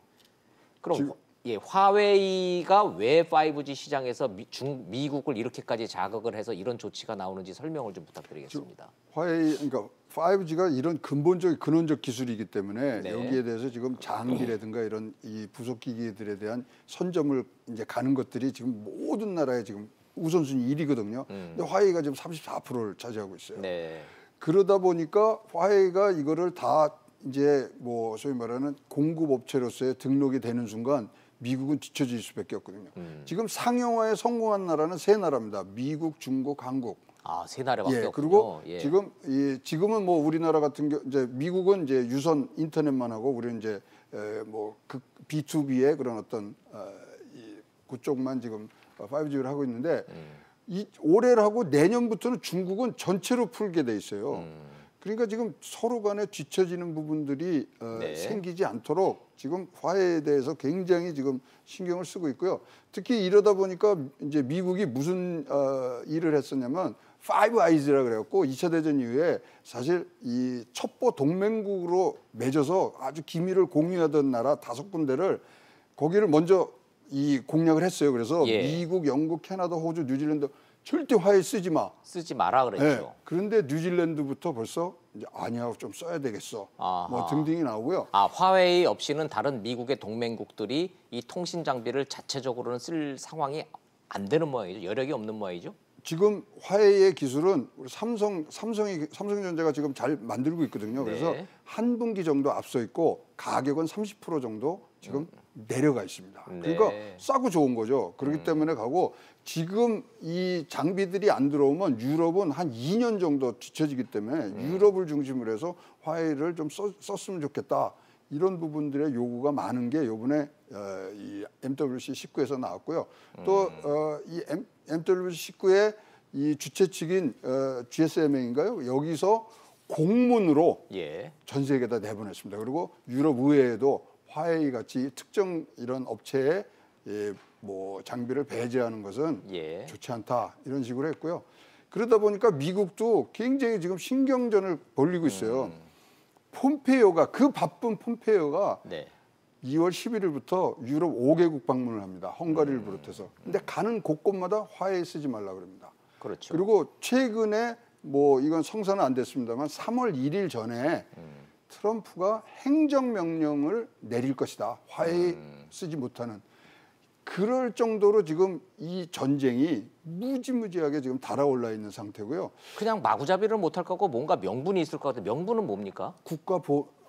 [SPEAKER 1] 그럼 예, 화웨이가 왜 5G 시장에서 미국을 이렇게까지 자극을 해서 이런 조치가 나오는지 설명을 좀 부탁드리겠습니다.
[SPEAKER 6] 화웨이 그러니까 5G가 이런 근원적 기술이기 때문에
[SPEAKER 1] 네.
[SPEAKER 6] 여기에 대해서 지금 장비라든가 이런 이 부속 기기들에 대한 선점을 이제 가는 것들이 지금 모든 나라에 지금 우선순위 1위거든요. 근데 화웨이가 지금 34%를 차지하고 있어요.
[SPEAKER 1] 네.
[SPEAKER 6] 그러다 보니까 화웨이가 이거를 다 이제 뭐 소위 말하는 공급 업체로서의 등록이 되는 순간 미국은 뒤처질 수밖에 없거든요. 지금 상용화에 성공한 나라는 세 나라입니다. 미국, 중국, 한국.
[SPEAKER 1] 아, 세 나라밖에 없군요.
[SPEAKER 6] 그리고
[SPEAKER 1] 예.
[SPEAKER 6] 지금은 뭐 우리나라 같은 경우 이제 미국은 이제 유선 인터넷만 하고 우리는 이제 뭐 B2B의 그런 어떤 그쪽만 지금 5G를 하고 있는데 올해하고 내년부터는 중국은 전체로 풀게 돼 있어요. 그러니까 지금 서로 간에 뒤처지는 부분들이
[SPEAKER 1] 네.
[SPEAKER 6] 생기지 않도록 지금 화해에 대해서 굉장히 지금 신경을 쓰고 있고요. 특히 이러다 보니까 이제 미국이 무슨 일을 했었냐면 파이브 아이즈라 그래갖고 2차 대전 이후에 사실 이 첩보 동맹국으로 맺어서 아주 기밀을 공유하던 나라 5군데를 거기를 먼저 이 공략을 했어요. 그래서
[SPEAKER 1] 예.
[SPEAKER 6] 미국, 영국, 캐나다, 호주, 뉴질랜드 절대 화해 쓰지 마.
[SPEAKER 1] 쓰지 마라 그랬죠.
[SPEAKER 6] 네. 그런데 뉴질랜드부터 벌써 이제 아니야 좀 써야 되겠어.
[SPEAKER 1] 아하.
[SPEAKER 6] 뭐 등등이 나오고요.
[SPEAKER 1] 아, 화웨이 없이는 다른 미국의 동맹국들이 이 통신 장비를 자체적으로는 쓸 상황이 안 되는 모양이죠. 여력이 없는 모양이죠.
[SPEAKER 6] 지금 화웨이의 기술은 우리 삼성전자가 지금 잘 만들고 있거든요. 그래서
[SPEAKER 1] 네.
[SPEAKER 6] 한 분기 정도 앞서 있고 가격은 30% 정도 지금 내려가 있습니다. 그러니까
[SPEAKER 1] 네.
[SPEAKER 6] 싸고 좋은 거죠. 그렇기 때문에 가고 지금 이 장비들이 안 들어오면 유럽은 한 2년 정도 뒤처지기 때문에 유럽을 중심으로 해서 화웨이를 좀 썼으면 좋겠다. 이런 부분들의 요구가 많은 게 이번에 이 MWC 19에서 나왔고요. 또 이 MWC 19의 이 주최 측인 GSMA인가요? 여기서 공문으로
[SPEAKER 1] 예.
[SPEAKER 6] 전 세계에다 내보냈습니다. 그리고 유럽 의회에도 화웨이 같이 특정 이런 업체에 뭐 장비를 배제하는 것은
[SPEAKER 1] 예.
[SPEAKER 6] 좋지 않다 이런 식으로 했고요. 그러다 보니까 미국도 굉장히 지금 신경전을 벌이고 있어요. 폼페이오가 그 바쁜 폼페이오가
[SPEAKER 1] 네.
[SPEAKER 6] 2월 11일부터 유럽 5개국 방문을 합니다. 헝가리를 비롯해서. 근데 가는 곳곳마다 화웨이 쓰지 말라 그럽니다.
[SPEAKER 1] 그렇죠.
[SPEAKER 6] 그리고 최근에 뭐 이건 성사는 안 됐습니다만 3월 1일 전에 트럼프가 행정명령을 내릴 것이다. 화웨이 쓰지 못하는. 그럴 정도로 지금 이 전쟁이 무지무지하게 지금 달아올라 있는 상태고요.
[SPEAKER 1] 그냥 마구잡이를 못할 거고 뭔가 명분이 있을 것 같은데 명분은 뭡니까?
[SPEAKER 6] 국가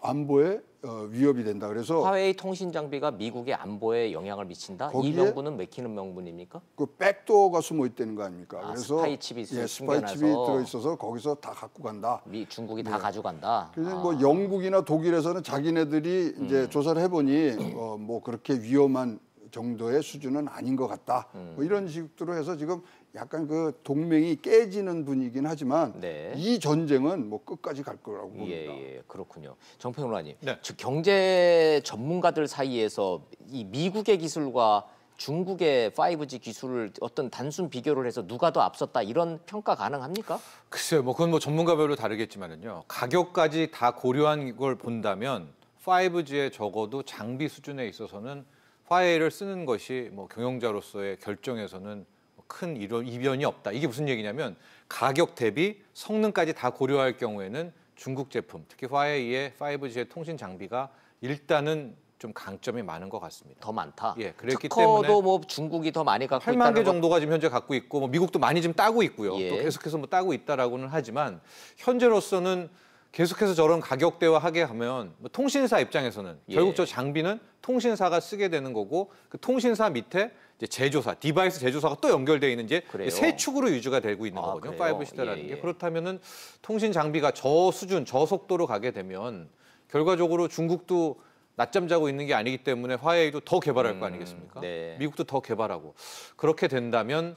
[SPEAKER 6] 안보에 위협이 된다. 그래서
[SPEAKER 1] 화웨이 통신 장비가 미국의 안보에 영향을 미친다? 이
[SPEAKER 6] 거기에
[SPEAKER 1] 명분은 맥히는 명분입니까?
[SPEAKER 6] 그 백도어가 숨어 있다는 거 아닙니까?
[SPEAKER 1] 아,
[SPEAKER 6] 그래서
[SPEAKER 1] 스파이 칩이
[SPEAKER 6] 스파이
[SPEAKER 1] 숨겨놔서.
[SPEAKER 6] 칩이 들어 있어서 거기서 다 갖고 간다.
[SPEAKER 1] 중국이 다 가져간다.
[SPEAKER 6] 그래서 뭐 영국이나 독일에서는 자기네들이 이제 조사를 해보니 뭐 그렇게 위험한 정도의 수준은 아닌 것 같다. 뭐 이런 식으로 해서 지금 약간 그 동맹이 깨지는 분위기긴 하지만
[SPEAKER 1] 네.
[SPEAKER 6] 이 전쟁은 뭐 끝까지 갈 거라고 봅니다.
[SPEAKER 1] 예, 그렇군요. 정평론가님,
[SPEAKER 2] 네.
[SPEAKER 1] 즉 경제 전문가들 사이에서 이 미국의 기술과 중국의 5G 기술을 어떤 단순 비교를 해서 누가 더 앞섰다 이런 평가 가능합니까?
[SPEAKER 2] 글쎄요, 뭐 그건 뭐 전문가별로 다르겠지만은요. 가격까지 다 고려한 걸 본다면 5G에 적어도 장비 수준에 있어서는 화웨이를 쓰는 것이 뭐 경영자로서의 결정에서는 큰 이변이 없다. 이게 무슨 얘기냐면 가격 대비 성능까지 다 고려할 경우에는 중국 제품, 특히 화웨이의 5G의 통신 장비가 일단은 좀 강점이 많은 것 같습니다.
[SPEAKER 1] 더 많다.
[SPEAKER 2] 예, 그랬기
[SPEAKER 1] 특허도
[SPEAKER 2] 때문에
[SPEAKER 1] 뭐 중국이 더 많이 갖고
[SPEAKER 2] 8만 개
[SPEAKER 1] 있다는
[SPEAKER 2] 정도가 지금 현재 갖고 있고 뭐 미국도 많이 지금 따고 있고요.
[SPEAKER 1] 예.
[SPEAKER 2] 또 계속해서 뭐 따고 있다라고는 하지만 현재로서는 계속해서 저런 가격대화하게 하면 뭐 통신사 입장에서는
[SPEAKER 1] 예.
[SPEAKER 2] 결국 저 장비는 통신사가 쓰게 되는 거고 그 통신사 밑에 이제 제조사, 디바이스 제조사가 또 연결돼 있는 이제
[SPEAKER 1] 그래요?
[SPEAKER 2] 세 축으로 유지가 되고 있는 거거든요.
[SPEAKER 1] 그래요?
[SPEAKER 2] 5 시대라는
[SPEAKER 1] 예,
[SPEAKER 2] 게.
[SPEAKER 1] 예.
[SPEAKER 2] 그렇다면은 통신 장비가 저 수준, 저 속도로 가게 되면 결과적으로 중국도 낮잠 자고 있는 게 아니기 때문에 화웨이도 더 개발할 거 아니겠습니까?
[SPEAKER 1] 네.
[SPEAKER 2] 미국도 더 개발하고 그렇게 된다면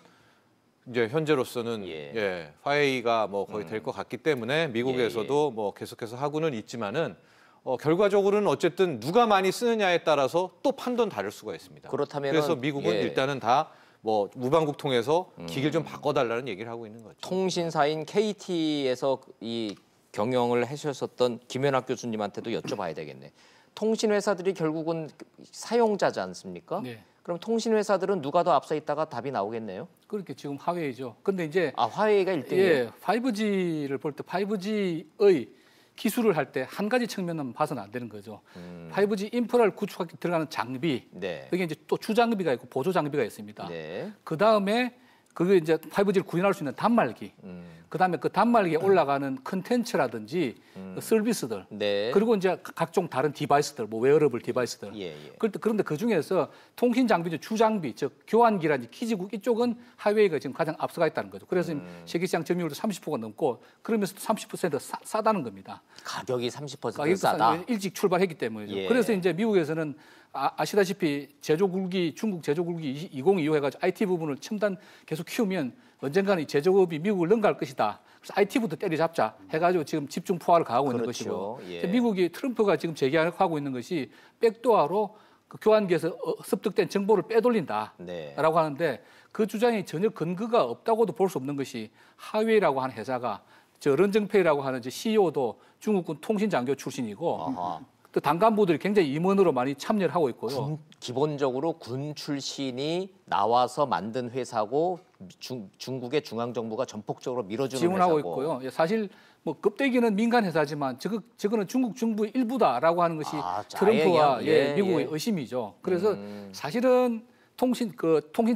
[SPEAKER 2] 이제 현재로서는
[SPEAKER 1] 예.
[SPEAKER 2] 화웨이가 뭐 거의 될 것 같기 때문에 미국에서도 뭐 계속해서 하고는 있지만은 결과적으로는 어쨌든 누가 많이 쓰느냐에 따라서 또 판단 다를 수가 있습니다.
[SPEAKER 1] 그렇다면
[SPEAKER 2] 그래서 미국은 일단은 다 뭐 무방국 통해서 기기를 좀 바꿔달라는 얘기를 하고 있는 거죠.
[SPEAKER 1] 통신사인 KT에서 이 경영을 하셨었던 김연학 교수님한테도 여쭤봐야 되겠네. 통신회사들이 결국은 사용자지 않습니까?
[SPEAKER 5] 네.
[SPEAKER 1] 그럼 통신회사들은 누가 더 앞서 있다가 답이 나오겠네요?
[SPEAKER 5] 그렇게 지금 화웨이죠. 근데 이제
[SPEAKER 1] 화웨이가 1등이에요?
[SPEAKER 5] 예, 5G를 볼 때 5G의 기술을 할 때 한 가지 측면은 봐서는 안 되는 거죠. 5G 인프라를 구축하기 들어가는 장비,
[SPEAKER 1] 네.
[SPEAKER 5] 그게 이제 또 주장비가 있고 보조 장비가 있습니다.
[SPEAKER 1] 네.
[SPEAKER 5] 그 다음에 그게 이제 5G를 구현할 수 있는 단말기, 그 다음에 그 단말기에 올라가는 컨텐츠라든지 그 서비스들,
[SPEAKER 1] 네.
[SPEAKER 5] 그리고 이제 각종 다른 디바이스들, 뭐 웨어러블 디바이스들.
[SPEAKER 1] 예.
[SPEAKER 5] 그런데 그 중에서 통신 장비 중 주장비, 즉 교환기라든지 기지국 이쪽은 화웨이가 지금 가장 앞서가 있다는 거죠. 그래서 세계 시장 점유율도 30%가 넘고 그러면서도 30% 싸다는 겁니다.
[SPEAKER 1] 가격이 30%
[SPEAKER 5] 가격이
[SPEAKER 1] 싸다.
[SPEAKER 5] 일찍 출발했기 때문이죠.
[SPEAKER 1] 예.
[SPEAKER 5] 그래서 이제 미국에서는 아시다시피 제조굴기 중국 제조굴기 2025 해가지고 IT 부분을 첨단 계속 키우면 언젠가는 이 제조업이 미국을 능가할 것이다. 그래서 IT부터 때려잡자 해가지고 지금 집중 포화를 가하고 있는 것이고
[SPEAKER 1] 예.
[SPEAKER 5] 미국이 트럼프가 지금 제기하고 있는 것이 백도어로 그 교환기에서 습득된 정보를 빼돌린다라고
[SPEAKER 1] 네.
[SPEAKER 5] 하는데 그 주장이 전혀 근거가 없다고도 볼 수 없는 것이 하웨이라고 하는 회사가 저 런정페이라고 하는 CEO도 중국군 통신장교 출신이고
[SPEAKER 1] 아하.
[SPEAKER 5] 또 당간부들이 굉장히 임원으로 많이 참여를 하고 있고요.
[SPEAKER 1] 기본적으로 군 출신이 나와서 만든 회사고 중국의 중앙 정부가 전폭적으로 밀어주는
[SPEAKER 5] 지원하고
[SPEAKER 1] 회사고.
[SPEAKER 5] 있고요. 사실 뭐 껍데기는 민간 회사지만 저거는 중국 정부의 일부다라고 하는 것이 트럼프와 미국의 의심이죠. 그래서 사실은 통신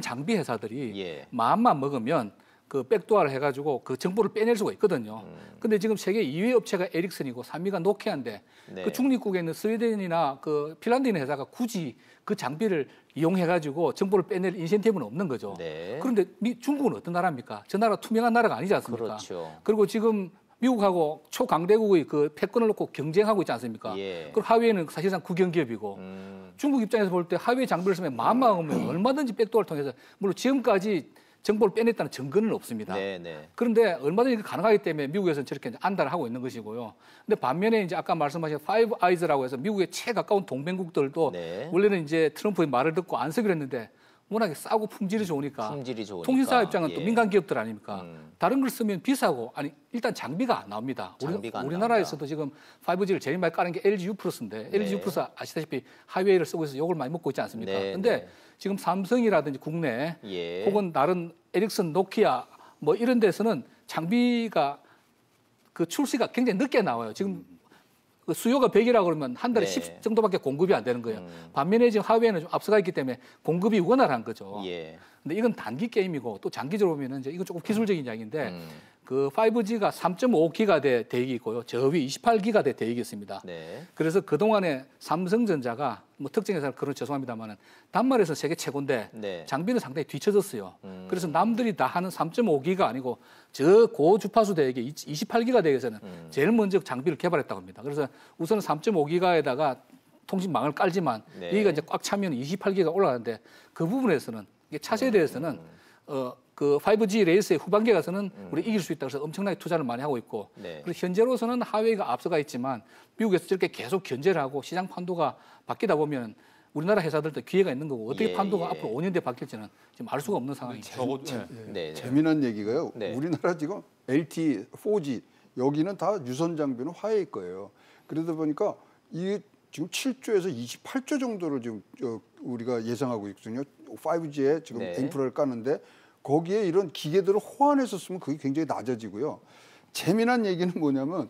[SPEAKER 5] 장비 회사들이 마음만 먹으면 그 백도어를 해가지고 그 정보를 빼낼 수가 있거든요. 근데 지금 세계 2위 업체가 에릭슨이고 3위가 노키아인데 그 중립국에 있는 스웨덴이나 그 핀란드 있는 회사가 굳이 그 장비를 이용해가지고 정보를 빼낼 인센티브는 없는 거죠.
[SPEAKER 1] 네.
[SPEAKER 5] 그런데 중국은 어떤 나라입니까? 저 나라 투명한 나라가 아니지 않습니까?
[SPEAKER 1] 그렇죠.
[SPEAKER 5] 그리고 지금 미국하고 초강대국의 그 패권을 놓고 경쟁하고 있지 않습니까? 그리고 하웨이는 사실상 국영기업이고 중국 입장에서 볼 때 하웨이 장비를 쓰면 마음만 먹으면 얼마든지 백도어를 통해서 물론 지금까지 정보를 빼냈다는 증거는 없습니다.
[SPEAKER 1] 네네.
[SPEAKER 5] 그런데 얼마든지 가능하기 때문에 미국에서는 저렇게 안달을 하고 있는 것이고요. 근데 반면에 이제 아까 말씀하신 파이브 아이즈라고 해서 미국의 최가까운 동맹국들도 원래는 이제 트럼프의 말을 듣고 안쓰기로 했는데 워낙에 싸고 품질이 좋으니까 통신사 입장은 또 민간 기업들 아닙니까? 다른 걸 쓰면 비싸고 일단 장비가 안 나옵니다. 우리나라에서도 지금 5G를 제일 많이 까는 게 LG U+인데 LG U+ 아시다시피 하웨이를 쓰고 있어서 욕을 많이 먹고 있지 않습니까? 근데 지금 삼성이라든지 국내 혹은 다른 에릭슨, 노키아 뭐 이런 데서는 장비가 그 출시가 굉장히 늦게 나와요. 지금 그 수요가 100이라고 그러면 한 달에 10 정도밖에 공급이 안 되는 거예요. 반면에 지금 하웨이는 좀 앞서가 있기 때문에 공급이 원활한 거죠. 근데 이건 단기 게임이고 또 장기적으로 보면 이제 이건 조금 기술적인 이야기인데 그 5G가 3.5기가대 대역이 있고요. 저 위 28기가대 대역이 있습니다. 그래서 그동안에 삼성전자가 뭐 특정해서 그런 죄송합니다만은 단말에서 세계 최고인데 장비는 상당히 뒤처졌어요. 그래서 남들이 다 하는 3.5기가 아니고 저 고주파수 대역의 28기가 대역에서는 제일 먼저 장비를 개발했다고 합니다. 그래서 우선 3.5기가에다가 통신망을 깔지만 여기가 이제 꽉 차면 28기가 올라가는데 그 부분에서는 차세에 대해서는 그 5G 레이스의 후반기에 가서는 우리 이길 수 있다. 그래서 엄청나게 투자를 많이 하고 있고 그리고 현재로서는 하웨이가 앞서가 있지만 미국에서 저렇게 계속 견제를 하고 시장 판도가 바뀌다 보면 우리나라 회사들도 기회가 있는 거고 어떻게 판도가 앞으로 5년 뒤에 바뀔지는 지금 알 수가 없는 상황이죠.
[SPEAKER 6] 재미난 얘기가요. 우리나라 지금 LTE, 4G 여기는 다 유선 장비는 화웨이 거예요. 그러다 보니까 이게 지금 7조에서 28조 정도를 지금 우리가 예상하고 있거든요. 5G에 지금 인프라를 까는데 거기에 이런 기계들을 호환해서 쓰면 그게 굉장히 낮아지고요. 재미난 얘기는 뭐냐면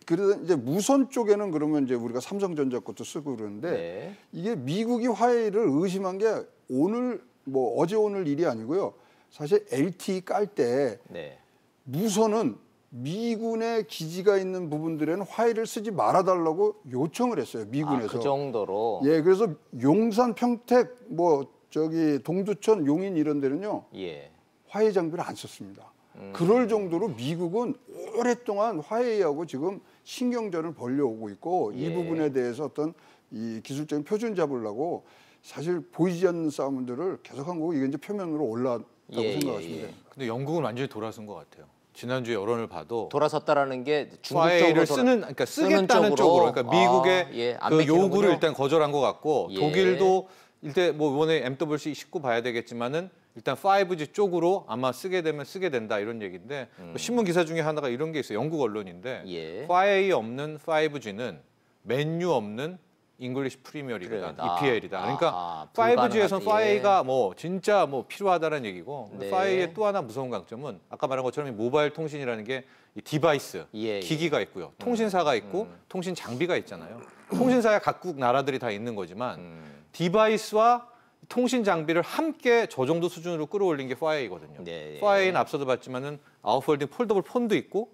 [SPEAKER 6] 그래서 이제 무선 쪽에는 그러면 이제 우리가 삼성전자 것도 쓰고 그러는데
[SPEAKER 1] 네.
[SPEAKER 6] 이게 미국이 화웨이를 의심한 게 오늘 뭐 어제 오늘 일이 아니고요. 사실 LTE 깔 때
[SPEAKER 1] 네.
[SPEAKER 6] 무선은 미군의 기지가 있는 부분들에는 화웨이를 쓰지 말아달라고 요청을 했어요. 미군에서.
[SPEAKER 1] 그 정도로.
[SPEAKER 6] 예, 그래서 용산, 평택, 뭐 저기 동두천, 용인 이런 데는요.
[SPEAKER 1] 예.
[SPEAKER 6] 화웨이 장비를 안 썼습니다. 그럴 정도로 미국은 오랫동안 화웨이하고 지금 신경전을 벌려오고 있고 이 부분에 대해서 어떤 이 기술적인 표준 잡으려고 사실 보이지 않는 싸움들을 계속한 거고 이게 이제 표면으로 올라왔다고 생각하시면 돼요.
[SPEAKER 2] 근데 영국은 완전히 돌아선 것 같아요. 지난주 여론을 봐도
[SPEAKER 1] 돌아섰다라는 게 중국
[SPEAKER 2] 화웨이를
[SPEAKER 1] 쪽으로
[SPEAKER 2] 그러니까 쓰겠다는 쪽으로 그러니까 미국의 그 요구를 일단 거절한 것 같고 독일도 일단 뭐 이번에 MWC 19 봐야 되겠지만은 일단 5G 쪽으로 아마 쓰게 되면 쓰게 된다 이런 얘기인데 뭐 신문 기사 중에 하나가 이런 게 있어요. 영국 언론인데 화웨이 없는 5G는 맨유 없는 잉글리시 프리미어리그다, EPL이다. 그러니까 5G에선 화웨이가 뭐 진짜 뭐 필요하다는 얘기고 화웨이의 또 하나 무서운 강점은 아까 말한 것처럼 이 모바일 통신이라는 게 이 디바이스, 기기가 있고요, 통신사가 있고 통신 장비가 있잖아요. 통신사야 각국 나라들이 다 있는 거지만 디바이스와 통신 장비를 함께 저 정도 수준으로 끌어올린 게 화웨이거든요. 화웨이는 앞서도 봤지만은 아웃폴딩 폴더블 폰도 있고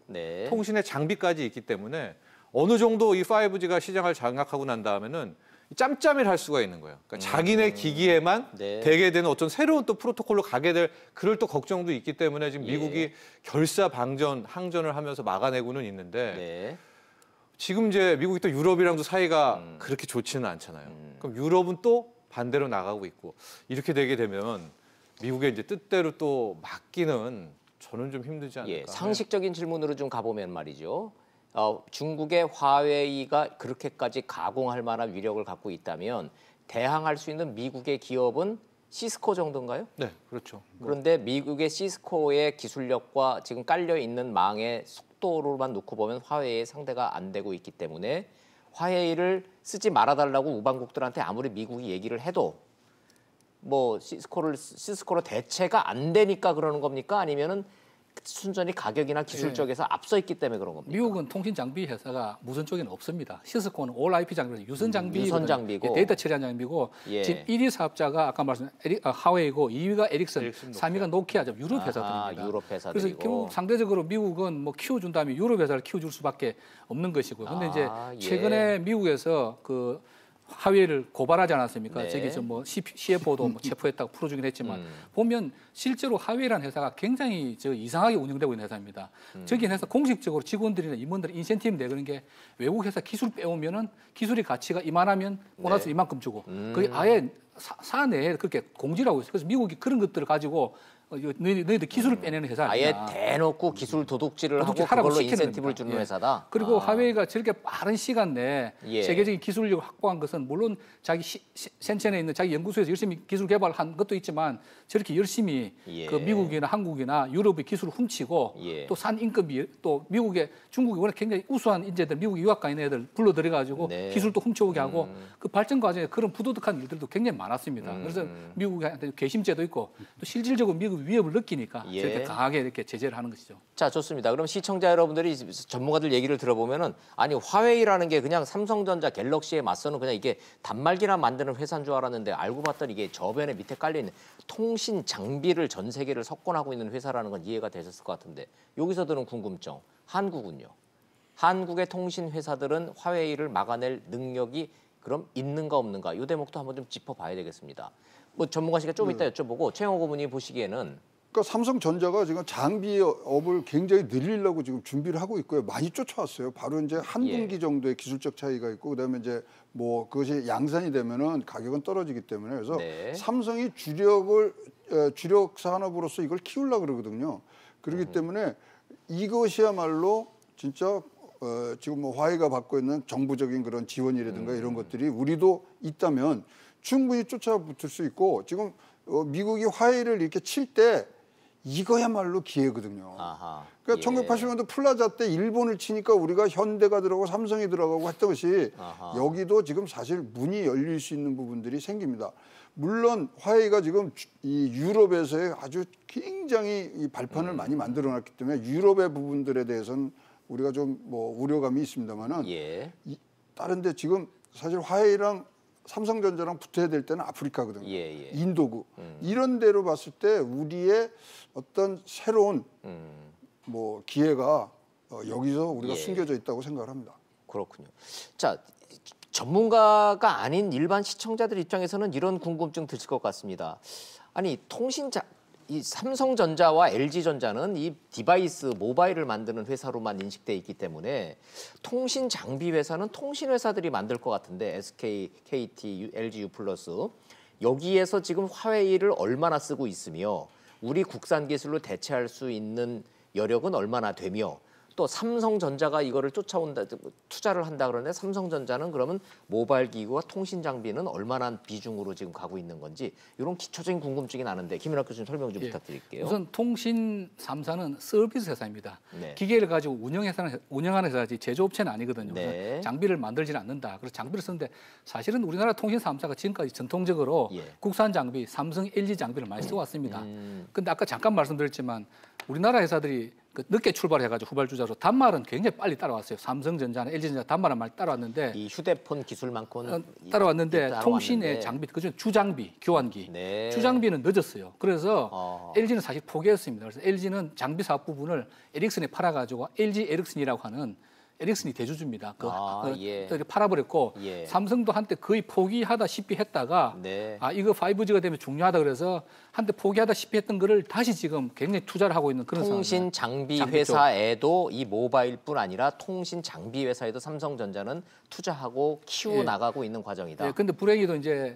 [SPEAKER 2] 통신의 장비까지 있기 때문에 어느 정도 이 5G가 시장을 장악하고 난 다음에는 짬짬이를 할 수가 있는 거예요. 그러니까 자기네 기기에만 되게 되는 어떤 새로운 또 프로토콜로 가게 될 그럴 또 걱정도 있기 때문에 지금 미국이 결사방전, 항전을 하면서 막아내고는 있는데 지금 이제 미국이 또 유럽이랑도 사이가 그렇게 좋지는 않잖아요. 그럼 유럽은 또 반대로 나가고 있고 이렇게 되게 되면 미국의 이제 뜻대로 또 막기는 저는 좀 힘들지 않을까.
[SPEAKER 1] 상식적인 질문으로 좀 가보면 말이죠. 중국의 화웨이가 그렇게까지 가공할 만한 위력을 갖고 있다면 대항할 수 있는 미국의 기업은 시스코 정도인가요?
[SPEAKER 2] 네, 그렇죠.
[SPEAKER 1] 그런데 미국의 시스코의 기술력과 지금 깔려 있는 망의 속도로만 놓고 보면 화웨이의 상대가 안 되고 있기 때문에 화웨이를 쓰지 말아달라고 우방국들한테 아무리 미국이 얘기를 해도 뭐 시스코로 대체가 안 되니까 그러는 겁니까? 아니면은 순전히 가격이나 기술 쪽에서 앞서 있기 때문에 그런 겁니까?
[SPEAKER 5] 미국은 통신 장비 회사가 무선 쪽에는 없습니다. 시스코는 올 IP 장비로 유선
[SPEAKER 1] 장비고
[SPEAKER 5] 데이터 처리한 장비고 지금 1위 사업자가 아까 말씀드린 하웨이고 2위가 에릭슨, 3위가 노키아죠. 유럽 회사들입니다.
[SPEAKER 1] 유럽 회사들이고.
[SPEAKER 5] 그래서 결국 상대적으로 미국은 뭐 키워준다면 유럽 회사를 키워줄 수밖에 없는 것이고요. 근데 이제 최근에 미국에서 그 화웨이를 고발하지 않았습니까? 저기서 뭐 CFO도 뭐 체포했다고 풀어주긴 했지만 보면 실제로 화웨이라는 회사가 굉장히 이상하게 운영되고 있는 회사입니다. 저기 회사 공식적으로 직원들이나 임원들 인센티브 내는 게 외국 회사 기술 빼오면은 기술의 가치가 이만하면 보너스 이만큼 주고 그게 아예 사내에 그렇게 공지를 하고 있어요. 그래서 미국이 그런 것들을 가지고 너희들 기술을 빼내는 회사 아니야.
[SPEAKER 1] 아예 대놓고 기술 도둑질을 하고 그걸로 인센티브를 주는 회사다.
[SPEAKER 5] 그리고 화웨이가 저렇게 빠른 시간 내에 세계적인 기술력을 확보한 것은 물론 자기 센첸에 있는 자기 연구소에서 열심히 기술 개발한 것도 있지만 저렇게 열심히 그 미국이나 한국이나 유럽의 기술을 훔치고 또 산 임금이 또 미국에 중국이 워낙 굉장히 우수한 인재들 미국 유학 가 있는 애들 불러들여가지고 기술도 훔쳐오게 하고 그 발전 과정에 그런 부도덕한 일들도 굉장히 많았습니다. 그래서 미국한테 괘씸죄도 있고 또 실질적으로 미국 위협을 느끼니까 저렇게 강하게 이렇게 제재를 하는 것이죠.
[SPEAKER 1] 자, 좋습니다. 그럼 시청자 여러분들이 전문가들 얘기를 들어보면은 아니 화웨이라는 게 그냥 삼성전자, 갤럭시에 맞서는 그냥 이게 단말기나 만드는 회사인 줄 알았는데 알고 봤더니 이게 저변에 밑에 깔려 있는 통신 장비를 전 세계를 석권하고 있는 회사라는 건 이해가 되셨을 것 같은데 여기서 드는 궁금증, 한국은요? 한국의 통신 회사들은 화웨이를 막아낼 능력이 그럼 있는가 없는가? 이 대목도 한번 좀 짚어봐야 되겠습니다. 뭐 전문가시가 좀 이따 여쭤보고 최영호 고문이 보시기에는
[SPEAKER 6] 그러니까 삼성전자가 지금 장비업을 굉장히 늘리려고 지금 준비를 하고 있고요. 많이 쫓아왔어요. 바로 이제 한 분기 정도의 기술적 차이가 있고 그다음에 이제 뭐 그것이 양산이 되면은 가격은 떨어지기 때문에 그래서 삼성이 주력 산업으로서 이걸 키우려고 그러거든요. 그렇기 때문에 이것이야말로 진짜 지금 뭐 화웨이가 받고 있는 정부적인 그런 지원이라든가 이런 것들이 우리도 있다면 충분히 쫓아붙을 수 있고 지금 미국이 화웨이를 이렇게 칠 때 이거야말로 기회거든요. 그러니까 1980년도 플라자 때 일본을 치니까 우리가 현대가 들어가고 삼성이 들어가고 했던 것이 여기도 지금 사실 문이 열릴 수 있는 부분들이 생깁니다. 물론 화웨이가 지금 이 유럽에서의 아주 굉장히 이 발판을 많이 만들어놨기 때문에 유럽의 부분들에 대해서는 우리가 좀 뭐 우려감이 있습니다만은
[SPEAKER 1] 예.
[SPEAKER 6] 다른데 지금 사실 화웨이랑 삼성전자랑 붙어야 될 때는 아프리카거든요.
[SPEAKER 1] 예.
[SPEAKER 6] 인도고 이런 데로 봤을 때 우리의 어떤 새로운 뭐 기회가 여기서 우리가 숨겨져 있다고 생각을 합니다.
[SPEAKER 1] 그렇군요. 자, 전문가가 아닌 일반 시청자들 입장에서는 이런 궁금증 드실 것 같습니다. 아니 이 삼성전자와 LG전자는 이 디바이스 모바일을 만드는 회사로만 인식돼 있기 때문에 통신 장비 회사는 통신 회사들이 만들 것 같은데 SK, KT, LG U+, 여기에서 지금 화웨이를 얼마나 쓰고 있으며 우리 국산 기술로 대체할 수 있는 여력은 얼마나 되며 또 삼성전자가 이거를 쫓아온다, 투자를 한다 그러는데 삼성전자는 그러면 모바일 기기와 통신 장비는 얼마나 비중으로 지금 가고 있는 건지 이런 기초적인 궁금증이 나는데 김윤학 교수님 설명 좀 부탁드릴게요.
[SPEAKER 5] 우선 통신 3사는 서비스 회사입니다.
[SPEAKER 1] 네.
[SPEAKER 5] 기계를 가지고 운영하는 회사지 제조업체는 아니거든요.
[SPEAKER 1] 네.
[SPEAKER 5] 그래서 장비를 만들지는 않는다. 그래서 장비를 쓰는데 사실은 우리나라 통신 3사가 지금까지 전통적으로 국산 장비, 삼성, LG 장비를 많이 써왔습니다. 근데 아까 잠깐 말씀드렸지만 우리나라 회사들이 늦게 출발해가지고 후발주자로 단말은 굉장히 빨리 따라왔어요. 삼성전자나 LG전자 단말은 많이 따라왔는데
[SPEAKER 1] 이 휴대폰 기술만큼은
[SPEAKER 5] 따라왔는데 통신의 장비, 그중 주장비, 교환기, 주장비는 늦었어요. 그래서 LG는 사실 포기했습니다. 그래서 LG는 장비 사업 부분을 에릭슨에 팔아가지고 LG 에릭슨이라고 하는 에릭슨이 대주주입니다. 팔아버렸고 삼성도 한때 거의 포기하다시피 했다가 이거 5G가 되면 중요하다 그래서 한때 포기하다시피 했던 거를 다시 지금 굉장히 투자를 하고 있는 그런
[SPEAKER 1] 통신 장비 회사에도 이 모바일뿐 아니라 통신 장비 회사에도 삼성전자는 투자하고 키워 나가고 있는 과정이다.
[SPEAKER 5] 근데 불행히도 이제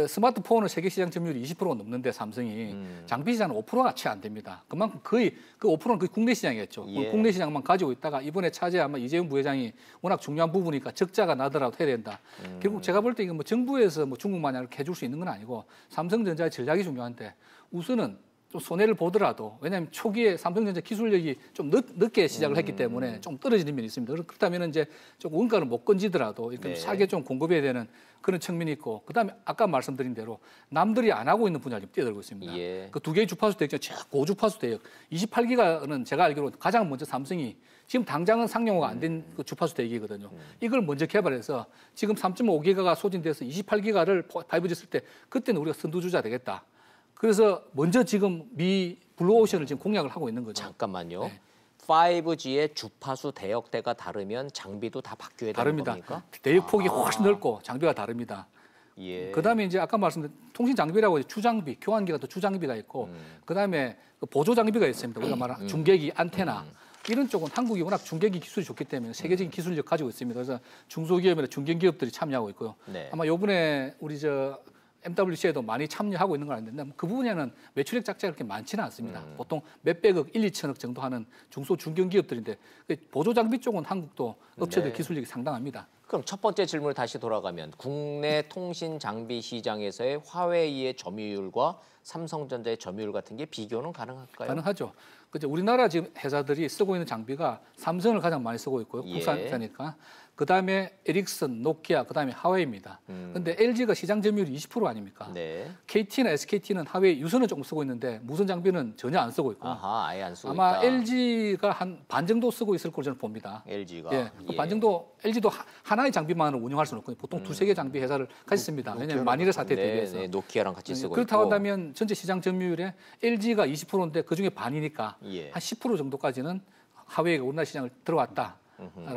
[SPEAKER 5] 스마트폰은 세계 시장 점유율이 20%가 넘는데 삼성이 장비 시장은 5%가 채 안 됩니다. 그만큼 거의 그 5%는 거의 국내 시장이었죠. 국내 시장만 가지고 있다가 이번에 차제 아마 이재용 부회장이 워낙 중요한 부분이니까 적자가 나더라도 해야 된다. 결국 제가 볼 때 이건 뭐 정부에서 뭐 중국 마냥 이렇게 해줄 수 있는 건 아니고 삼성전자의 전략이 중요한데 우선은 좀 손해를 보더라도 왜냐하면 초기에 삼성전자 기술력이 좀 늦게 시작을 했기 때문에 좀 떨어지는 면이 있습니다. 그렇다면 이제 좀 원가를 못 건지더라도 이렇게 싸게 좀 공급해야 되는 그런 측면이 있고 그다음에 아까 말씀드린 대로 남들이 안 하고 있는 분야를 뛰어들고 있습니다. 그 두 개의 주파수 대역 중에 고주파수 대역 28기가는 제가 알기로 가장 먼저 삼성이 지금 당장은 상용화가 안 된 그 주파수 대역이거든요. 이걸 먼저 개발해서 지금 3.5기가가 소진돼서 28기가를 5G 쓸 때 그때는 우리가 선두주자 되겠다. 그래서 먼저 지금 미 블루오션을 지금 공략을 하고 있는 거죠.
[SPEAKER 1] 잠깐만요. 5G의 주파수 대역대가 다르면 장비도 다 바뀌어야 되는 겁니까?
[SPEAKER 5] 대역 폭이 훨씬 넓고 장비가 다릅니다. 그다음에 이제 아까 말씀드린 통신 장비라고 주장비, 교환기가 또 주장비가 있고 그다음에 보조 장비가 있습니다. 우리가 말하는 중계기, 안테나 이런 쪽은 한국이 워낙 중계기 기술이 좋기 때문에 세계적인 기술력 가지고 있습니다. 그래서 중소기업이나 중견기업들이 참여하고 있고요. 아마 이번에 우리 MWC에도 많이 참여하고 있는 건 아닌데 그 부분에는 매출액 작자가 그렇게 많지는 않습니다. 보통 몇백억, 1, 2천억 정도 하는 중소 중견기업들인데 보조 장비 쪽은 한국도 업체들 기술력이 상당합니다.
[SPEAKER 1] 그럼 첫 번째 질문을 다시 돌아가면 국내 통신 장비 시장에서의 화웨이의 점유율과 삼성전자의 점유율 같은 게 비교는 가능할까요?
[SPEAKER 5] 가능하죠. 그죠? 우리나라 지금 회사들이 쓰고 있는 장비가 삼성을 가장 많이 쓰고 있고요. 국산 회사니까. 그다음에 에릭슨, 노키아, 그다음에 하웨이입니다. 근데 LG가 시장 점유율이 20% 아닙니까? KT나 SKT는 하웨이 유선은 조금 쓰고 있는데 무선 장비는 전혀 안 쓰고 있고.
[SPEAKER 1] 아예 안 쓰고
[SPEAKER 5] 아마
[SPEAKER 1] 있다.
[SPEAKER 5] LG가 한 반 정도 쓰고 있을 걸로 저는 봅니다.
[SPEAKER 1] LG가.
[SPEAKER 5] 반 정도 LG도 하나의 장비만으로 운영할 수는 없거든요. 보통 두세 개 장비 회사를 같이 씁니다. 왜냐하면 만일의 사태에 대비해서.
[SPEAKER 1] 노키아랑 같이 쓰고
[SPEAKER 5] 그렇다고
[SPEAKER 1] 있고.
[SPEAKER 5] 한다면 전체 시장 점유율에 LG가 20%인데 그중에 반이니까 한 10% 정도까지는 하웨이가 우리나라 시장을 들어왔다.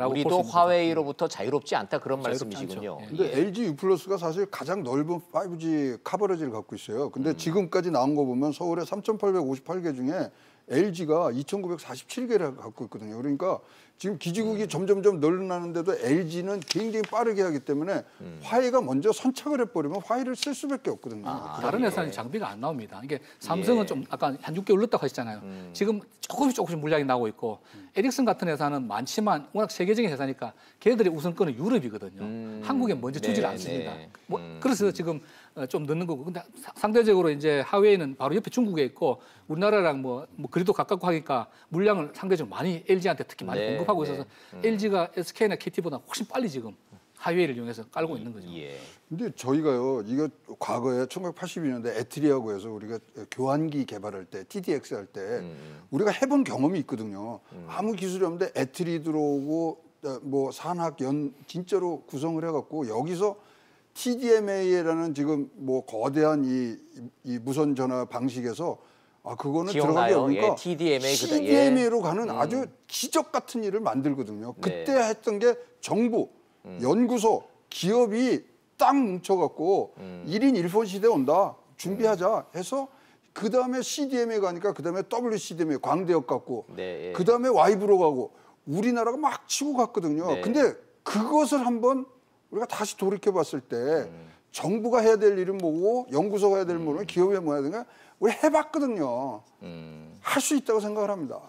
[SPEAKER 1] 우리도 화웨이로부터 자유롭지 않다 그런 말씀이시군요.
[SPEAKER 6] 근데 LG U+가 사실 가장 넓은 5G 커버리지를 갖고 있어요. 근데 지금까지 나온 거 보면 서울에 3,858개 중에 LG가 2,947개를 갖고 있거든요. 그러니까 지금 기지국이 점점점 늘어나는데도 LG는 굉장히 빠르게 하기 때문에 화웨이가 먼저 선착을 해버리면 화웨이를 쓸 수밖에 없거든요.
[SPEAKER 5] 다른 회사는 장비가 안 나옵니다. 이게 삼성은 좀 아까 한 6개월 늦다고 하셨잖아요. 지금 조금씩 물량이 나오고 있고 에릭슨 같은 회사는 많지만 워낙 세계적인 회사니까 걔들의 우선권은 유럽이거든요. 한국에 먼저 주지를 않습니다. 그래서 지금 좀 늦는 거고. 근데 상대적으로 이제 하웨이는 바로 옆에 중국에 있고 우리나라랑 뭐 그리도 가깝고 하니까 물량을 상대적으로 많이 LG한테 특히 많이 공급하고 있어서 LG가 SK나 KT보다 훨씬 빨리 지금 하이웨이를 이용해서 깔고 있는 거죠.
[SPEAKER 1] 예.
[SPEAKER 6] 근데 저희가요, 이거 과거에 1982년대 에트리하고 해서 우리가 교환기 개발할 때, TDX 할 때 우리가 해본 경험이 있거든요. 아무 기술이 없는데 에트리 들어오고 뭐 산학연 진짜로 구성을 해갖고 여기서 TDMA라는 지금 뭐 거대한 이 무선 전화 방식에서 그거는 들어가기 어려우니까
[SPEAKER 1] 예,
[SPEAKER 6] CDMA로 가는 아주 기적 같은 일을 만들거든요. 그때 했던 게 정부, 연구소, 기업이 딱 뭉쳐갖고 1인 1폰 시대 온다. 준비하자 해서 그다음에 CDMA 가니까 그다음에 WCDMA 광대역 갔고 그다음에 와이브로 가고 우리나라가 막 치고 갔거든요. 근데 그것을 한번 우리가 다시 돌이켜 봤을 때 정부가 해야 될 일은 뭐고 연구소가 해야 될 일은 뭐고 기업이 뭐 해야 되는가 우리 해봤거든요. 할 수 있다고 생각을 합니다.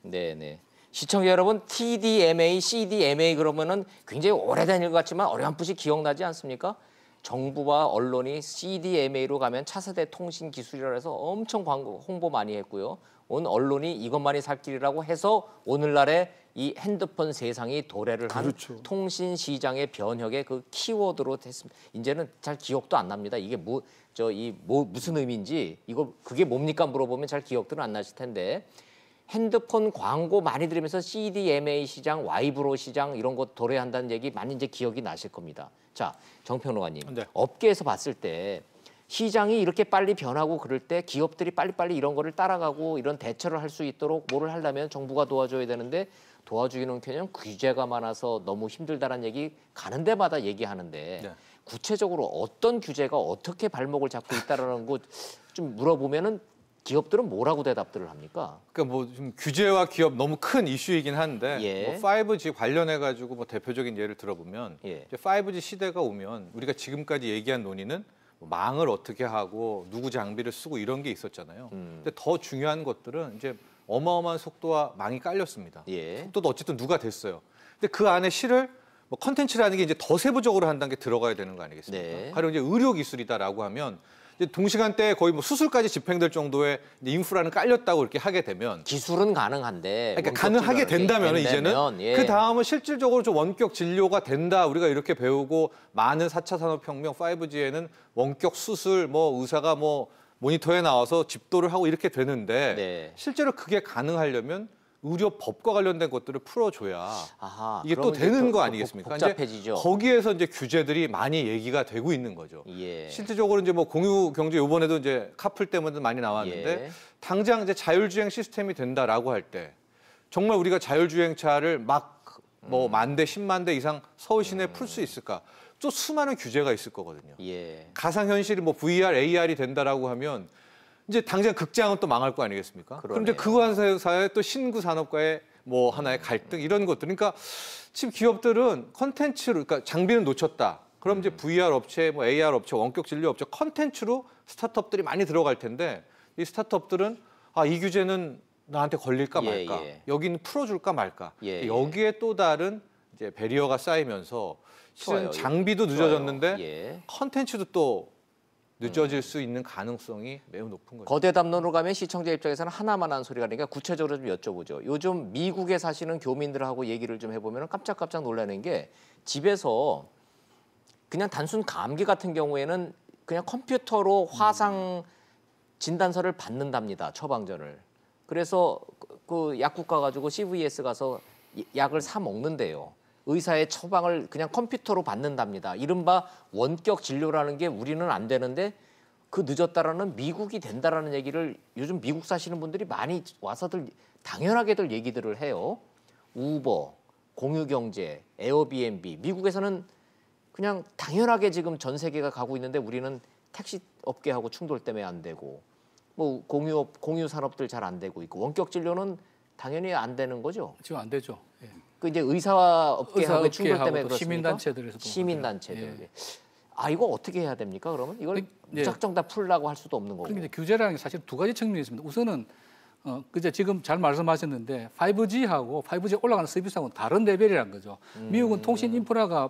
[SPEAKER 1] 네네. 시청자 여러분, TDMA, CDMA 그러면은 굉장히 오래된 일 같지만 어렴풋이 기억나지 않습니까? 정부와 언론이 CDMA로 가면 차세대 통신 기술이라 해서 엄청 광고 홍보 많이 했고요. 온 언론이 이것만이 살 길이라고 해서 오늘날의 이 핸드폰 세상이 도래를 한 통신 시장의 변혁의 그 키워드로 됐습니다. 이제는 잘 기억도 안 납니다. 이게 무슨 의미인지 이거 그게 뭡니까 물어보면 잘 기억들은 안 나실 텐데 핸드폰 광고 많이 들으면서 CDMA 시장, 와이브로 시장 이런 거 도래한다는 얘기 많이 이제 기억이 나실 겁니다. 자, 정평론가님, 업계에서 봤을 때 시장이 이렇게 빨리 변하고 그럴 때 기업들이 빨리빨리 이런 거를 따라가고 이런 대처를 할 수 있도록 뭐를 하려면 정부가 도와줘야 되는데 도와주기는커녕 규제가 많아서 너무 힘들다는 얘기 가는 데마다 얘기하는데 구체적으로 어떤 규제가 어떻게 발목을 잡고 있다라는 거 좀 물어보면은 기업들은 뭐라고 대답들을 합니까?
[SPEAKER 2] 그러니까 뭐 좀 규제와 기업 너무 큰 이슈이긴 한데 뭐 5G 관련해 가지고 뭐 대표적인 예를 들어보면 이제 5G 시대가 오면 우리가 지금까지 얘기한 논의는 망을 어떻게 하고 누구 장비를 쓰고 이런 게 있었잖아요. 근데 더 중요한 것들은 이제 어마어마한 속도와 망이 깔렸습니다. 속도도 어쨌든 누가 됐어요. 근데 그 안에 실을 뭐 컨텐츠라는 게 이제 더 세부적으로 한다는 게 들어가야 되는 거 아니겠습니까? 가령 이제 의료 기술이다라고 하면 이제 동시간대에 거의 뭐 수술까지 집행될 정도의 인프라는 깔렸다고 이렇게 하게 되면
[SPEAKER 1] 기술은 가능한데
[SPEAKER 2] 그러니까 가능하게 된다면 이제는 그 다음은 실질적으로 좀 원격 진료가 된다. 우리가 이렇게 배우고 많은 4차 산업혁명 5G에는 원격 수술 뭐 의사가 뭐 모니터에 나와서 집도를 하고 이렇게 되는데 실제로 그게 가능하려면 의료법과 관련된 것들을 풀어줘야 이게 또 되는 거 아니겠습니까?
[SPEAKER 1] 복잡해지죠.
[SPEAKER 2] 이제 거기에서 이제 규제들이 많이 얘기가 되고 있는 거죠. 실질적으로 이제 뭐 공유 경제 이번에도 이제 카풀 때문에 많이 나왔는데 당장 이제 자율주행 시스템이 된다라고 할 때 정말 우리가 자율주행차를 막 뭐 10,000대, 10만 대 이상 서울 시내에 풀 수 있을까? 또 수많은 규제가 있을 거거든요. 가상현실이 뭐 VR, AR이 된다라고 하면 이제 당장 극장은 또 망할 거 아니겠습니까? 그럼 이제 그와 사이에 또 신구 산업과의 뭐 하나의 갈등 이런 것들. 그러니까 지금 기업들은 컨텐츠로, 그러니까 장비는 놓쳤다. 그럼 이제 VR 업체, 뭐 AR 업체, 원격 진료 업체 컨텐츠로 스타트업들이 많이 들어갈 텐데 이 스타트업들은 이 규제는 나한테 걸릴까 말까, 여기는 풀어줄까 말까. 여기에 또 다른 이제 배리어가 쌓이면서 실은 장비도 늦어졌는데 컨텐츠도 또 늦어질 수 있는 가능성이 매우 높은 거죠.
[SPEAKER 1] 거대 담론으로 가면 시청자 입장에서는 하나만 한 소리가 아니니까 구체적으로 좀 여쭤보죠. 요즘 미국에 사시는 교민들하고 얘기를 좀 해보면 깜짝깜짝 놀라는 게 집에서 그냥 단순 감기 같은 경우에는 그냥 컴퓨터로 화상 진단서를 받는답니다. 처방전을. 그래서 그 약국 가가지고 CVS 가서 약을 사 먹는데요. 의사의 처방을 그냥 컴퓨터로 받는답니다. 이른바 원격 진료라는 게 우리는 안 되는데 그 늦었다라는 미국이 된다라는 얘기를 요즘 미국 사시는 분들이 많이 와서들 당연하게들 얘기들을 해요. 우버, 공유경제, 에어비앤비. 미국에서는 그냥 당연하게 지금 전 세계가 가고 있는데 우리는 택시 업계하고 충돌 때문에 안 되고 뭐 공유 산업들 잘 안 되고 있고 원격 진료는 당연히 안 되는 거죠.
[SPEAKER 5] 지금 안 되죠.
[SPEAKER 1] 그 이제 의사업계하고 충돌 때문에 그렇습니까?
[SPEAKER 5] 시민단체들에서
[SPEAKER 1] 시민단체들. 이거 어떻게 해야 됩니까? 그러면 이걸 무작정 다 풀라고 할 수도 없는 거고.
[SPEAKER 5] 그런데 규제라는 게 사실 두 가지 측면이 있습니다. 우선은 그제 지금 잘 말씀하셨는데 5G하고 5G 올라가는 서비스하고는 다른 레벨이라는 거죠. 미국은 통신 인프라가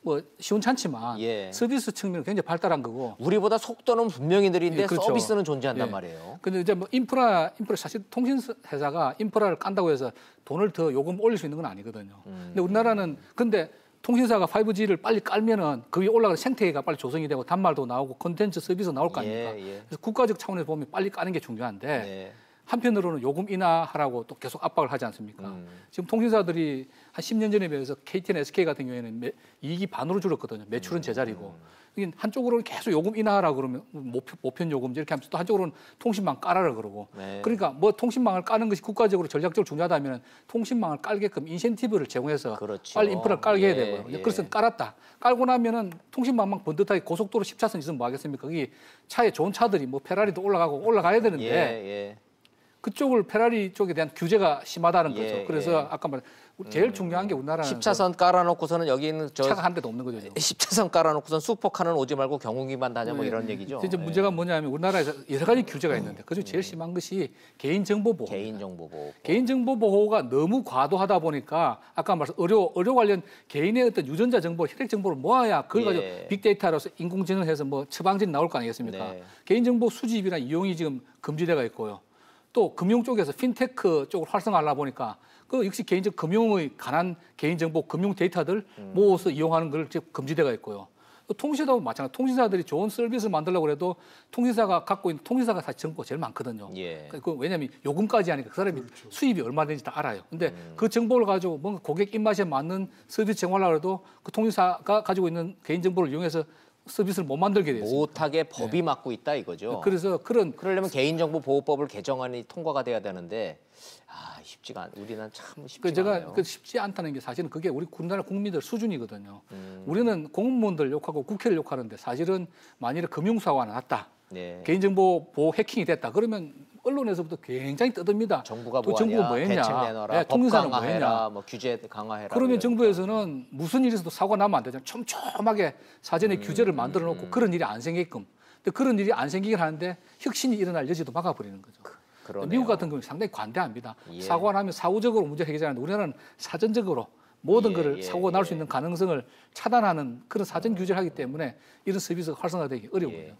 [SPEAKER 5] 뭐 시원찮지만 서비스 측면은 굉장히 발달한 거고
[SPEAKER 1] 우리보다 속도는 분명히 느린데 서비스는 존재한단 말이에요.
[SPEAKER 5] 근데 이제 뭐 인프라 사실 통신 회사가 인프라를 깐다고 해서 돈을 더 요금 올릴 수 있는 건 아니거든요. 근데 우리나라는 근데 통신사가 5G를 빨리 깔면은 그 위에 올라가는 생태계가 빨리 조성이 되고 단말도 나오고 콘텐츠 서비스 나올 거 아닙니까? 그래서 국가적 차원에서 보면 빨리 까는 게 중요한데 한편으로는 요금 인하하라고 또 계속 압박을 하지 않습니까? 지금 통신사들이 한 10년 전에 비해서 KT나 SK 같은 경우에는 이익이 반으로 줄었거든요. 매출은 제자리고. 한쪽으로는 계속 요금 인하하라 그러면 모편 요금제 이렇게 하면서 또 한쪽으로는 통신망 깔아라 그러고. 그러니까 뭐 통신망을 까는 것이 국가적으로 전략적으로 중요하다면 통신망을 깔게끔 인센티브를 제공해서 그렇죠. 빨리 인프라를 깔게 해야 되고요. 그래서 깔았다. 깔고 나면은 통신망만 번듯하게 고속도로 10차선 있으면 뭐 하겠습니까? 거기 차에 좋은 차들이 뭐 페라리도 올라가고 올라가야 되는데 그쪽을 페라리 쪽에 대한 규제가 심하다는 거죠. 그래서 아까 말한 제일 중요한 게 우리나라는
[SPEAKER 1] 10차선 깔아놓고서는 여기 있는
[SPEAKER 5] 차가 한 대도 없는 거죠.
[SPEAKER 1] 10차선 깔아놓고선 슈퍼카는 오지 말고 경운기만 다녀 뭐 이런 얘기죠.
[SPEAKER 5] 이제 문제가 뭐냐면 우리나라에서 여러 가지 규제가 있는데 그중에 제일 심한 것이 개인정보보호. 개인정보보호가 너무 과도하다 보니까 아까 말씀 의료 관련 개인의 어떤 유전자 정보, 혈액 정보를 모아야 그걸 가지고 빅데이터로서 인공지능해서 뭐 처방전이 나올 거 아니겠습니까? 개인정보 수집이나 이용이 지금 금지되어 있고요. 또 금융 쪽에서 핀테크 쪽을 활성화하려 보니까 그 역시 개인적 금융의 관한 개인정보 금융 데이터들 모아서 이용하는 걸 금지되어 있고요. 또 통신사도 마찬가지. 통신사들이 좋은 서비스를 만들려고 해도 통신사가 갖고 있는 통신사가 사실 정보가 제일 많거든요. 그 왜냐하면 요금까지 하니까 그 사람이 수입이 얼마 되는지 다 알아요. 근데 그 정보를 가지고 뭔가 고객 입맛에 맞는 서비스 제공하려고 해도 그 통신사가 가지고 있는 개인정보를 이용해서 서비스를 못 만들게 돼요.
[SPEAKER 1] 못하게 법이 막고 있다 이거죠.
[SPEAKER 5] 그래서 그러려면
[SPEAKER 1] 개인정보보호법을 개정안이 통과가 돼야 되는데 쉽지가 우리는 참 쉽지가 않아요.
[SPEAKER 5] 제가 쉽지 않다는 게 사실은 그게 우리나라 국민들 수준이거든요. 우리는 공무원들 욕하고 국회를 욕하는데 사실은 만일에 금융사고가 났다. 개인정보 보호 해킹이 됐다. 그러면 언론에서부터 굉장히 떠듭니다.
[SPEAKER 1] 정부가
[SPEAKER 5] 또 정부가 뭐 했냐,
[SPEAKER 1] 대책 내놔라, 법 강화해라, 뭐 규제 강화해라.
[SPEAKER 5] 그러면 정부에서는 무슨 일이 있어도 사고가 나면 안 되잖아요. 촘촘하게 사전에 규제를 만들어 놓고 그런 일이 안 생기게끔. 근데 그런 일이 안 생기긴 하는데 혁신이 일어날 여지도 막아버리는 거죠. 미국 같은 경우는 상당히 관대합니다. 사고가 나면 사후적으로 문제 해결하는데 우리나라는 사전적으로 모든 것을 사고가 날 수 있는 가능성을 차단하는 그런 사전 규제를 하기 때문에 이런 서비스가 활성화되기 어려워요.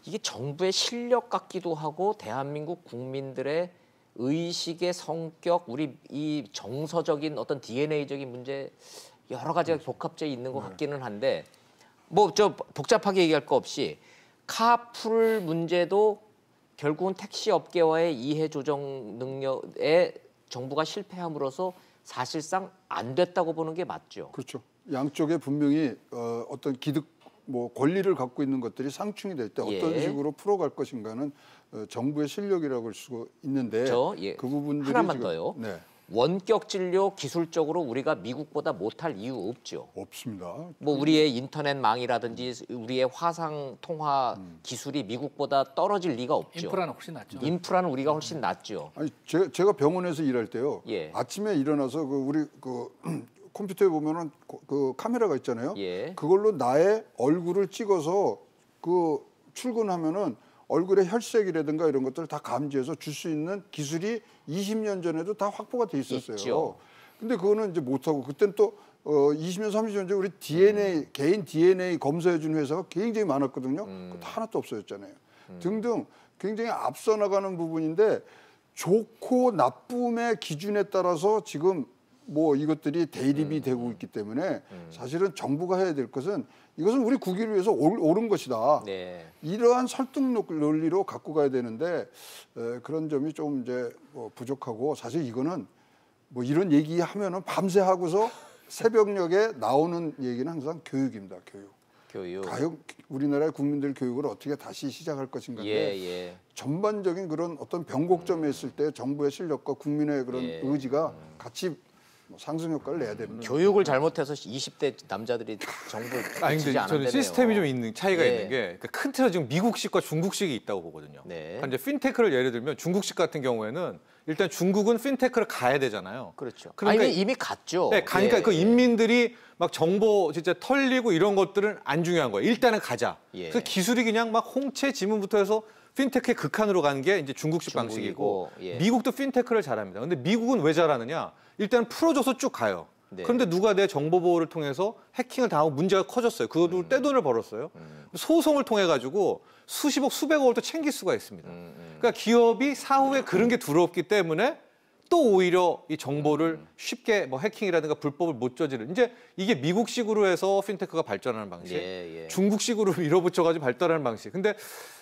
[SPEAKER 1] 이게 정부의 실력 같기도 하고 대한민국 국민들의 의식의 성격, 우리 이 정서적인 어떤 DNA적인 문제 여러 가지가 복합적에 있는 것 같기는 한데 뭐 저 복잡하게 얘기할 거 없이 카풀 문제도 결국은 택시 업계와의 이해 조정 능력에 정부가 실패함으로써 사실상 안 됐다고 보는 게 맞죠.
[SPEAKER 6] 그렇죠. 양쪽에 분명히 어떤 기득 뭐 권리를 갖고 있는 것들이 상충이 될 때 어떤 식으로 풀어갈 것인가는 정부의 실력이라고 할 수 있는데 그 부분들이
[SPEAKER 1] 하나만
[SPEAKER 6] 지금,
[SPEAKER 1] 더요. 원격 진료 기술적으로 우리가 미국보다 못할 이유 없죠.
[SPEAKER 6] 없습니다.
[SPEAKER 1] 뭐 우리의 인터넷망이라든지 우리의 화상 통화 기술이 미국보다 떨어질 리가 없죠.
[SPEAKER 5] 인프라는 훨씬 낫죠.
[SPEAKER 1] 인프라는 우리가 훨씬 낫죠.
[SPEAKER 6] 아니 제가 병원에서 일할 때요. 아침에 일어나서 우리 컴퓨터에 보면은 그 카메라가 있잖아요. 그걸로 나의 얼굴을 찍어서 출근하면은 얼굴의 혈색이라든가 이런 것들을 다 감지해서 줄 수 있는 기술이 20년 전에도 다 확보가 돼 있었어요.
[SPEAKER 1] 있죠.
[SPEAKER 6] 근데 그거는 이제 못하고 그때는 또 20년, 30년 전에 우리 DNA, 개인 DNA 검사해 주는 회사가 굉장히 많았거든요. 그것도 하나도 없어졌잖아요. 등등 굉장히 앞서 나가는 부분인데 좋고 나쁨의 기준에 따라서 지금 뭐 이것들이 대립이 되고 있기 때문에 사실은 정부가 해야 될 것은 이것은 우리 국익을 위해서 옳은 것이다. 이러한 설득 논리로 갖고 가야 되는데 그런 점이 좀 이제 부족하고 사실 이거는 뭐 이런 얘기하면은 밤새 하고서 새벽녘에 나오는 얘기는 항상 교육입니다. 교육. 우리나라의 국민들 교육을 어떻게 다시 시작할 것인가인데 전반적인 그런 어떤 변곡점에 있을 때 정부의 실력과 국민의 그런 의지가 같이 상승 효과를 내야 됩니다.
[SPEAKER 1] 교육을 잘못해서 20대 남자들이 정부를
[SPEAKER 2] 근데 저는 시스템이 좀 있는 차이가 있는 게 큰 틀에서 지금 미국식과 중국식이 있다고 보거든요. 그러니까 이제 핀테크를 예를 들면 중국식 같은 경우에는 일단 중국은 핀테크를 가야 되잖아요.
[SPEAKER 1] 그렇죠.
[SPEAKER 2] 그러니까
[SPEAKER 1] 이미 갔죠.
[SPEAKER 2] 가니까 그 인민들이 막 정보 진짜 털리고 이런 것들은 안 중요한 거예요. 일단은 가자. 그래서 기술이 그냥 막 홍채 지문부터 해서 핀테크의 극한으로 가는 게 이제 중국식 방식이고 미국도 핀테크를 잘합니다. 근데 미국은 왜 잘하느냐? 일단 풀어줘서 쭉 가요. 그런데 누가 내 정보 보호를 통해서 해킹을 당하고 문제가 커졌어요. 그것도 떼돈을 벌었어요. 소송을 통해 가지고 수십억, 수백억을 또 챙길 수가 있습니다. 그러니까 기업이 사후에 그런 게 두렵기 때문에 또 오히려 이 정보를 쉽게 뭐 해킹이라든가 불법을 못 저지르는 이제 이게 미국식으로 해서 핀테크가 발전하는 방식, 중국식으로 밀어붙여가지고 발달하는 방식. 근데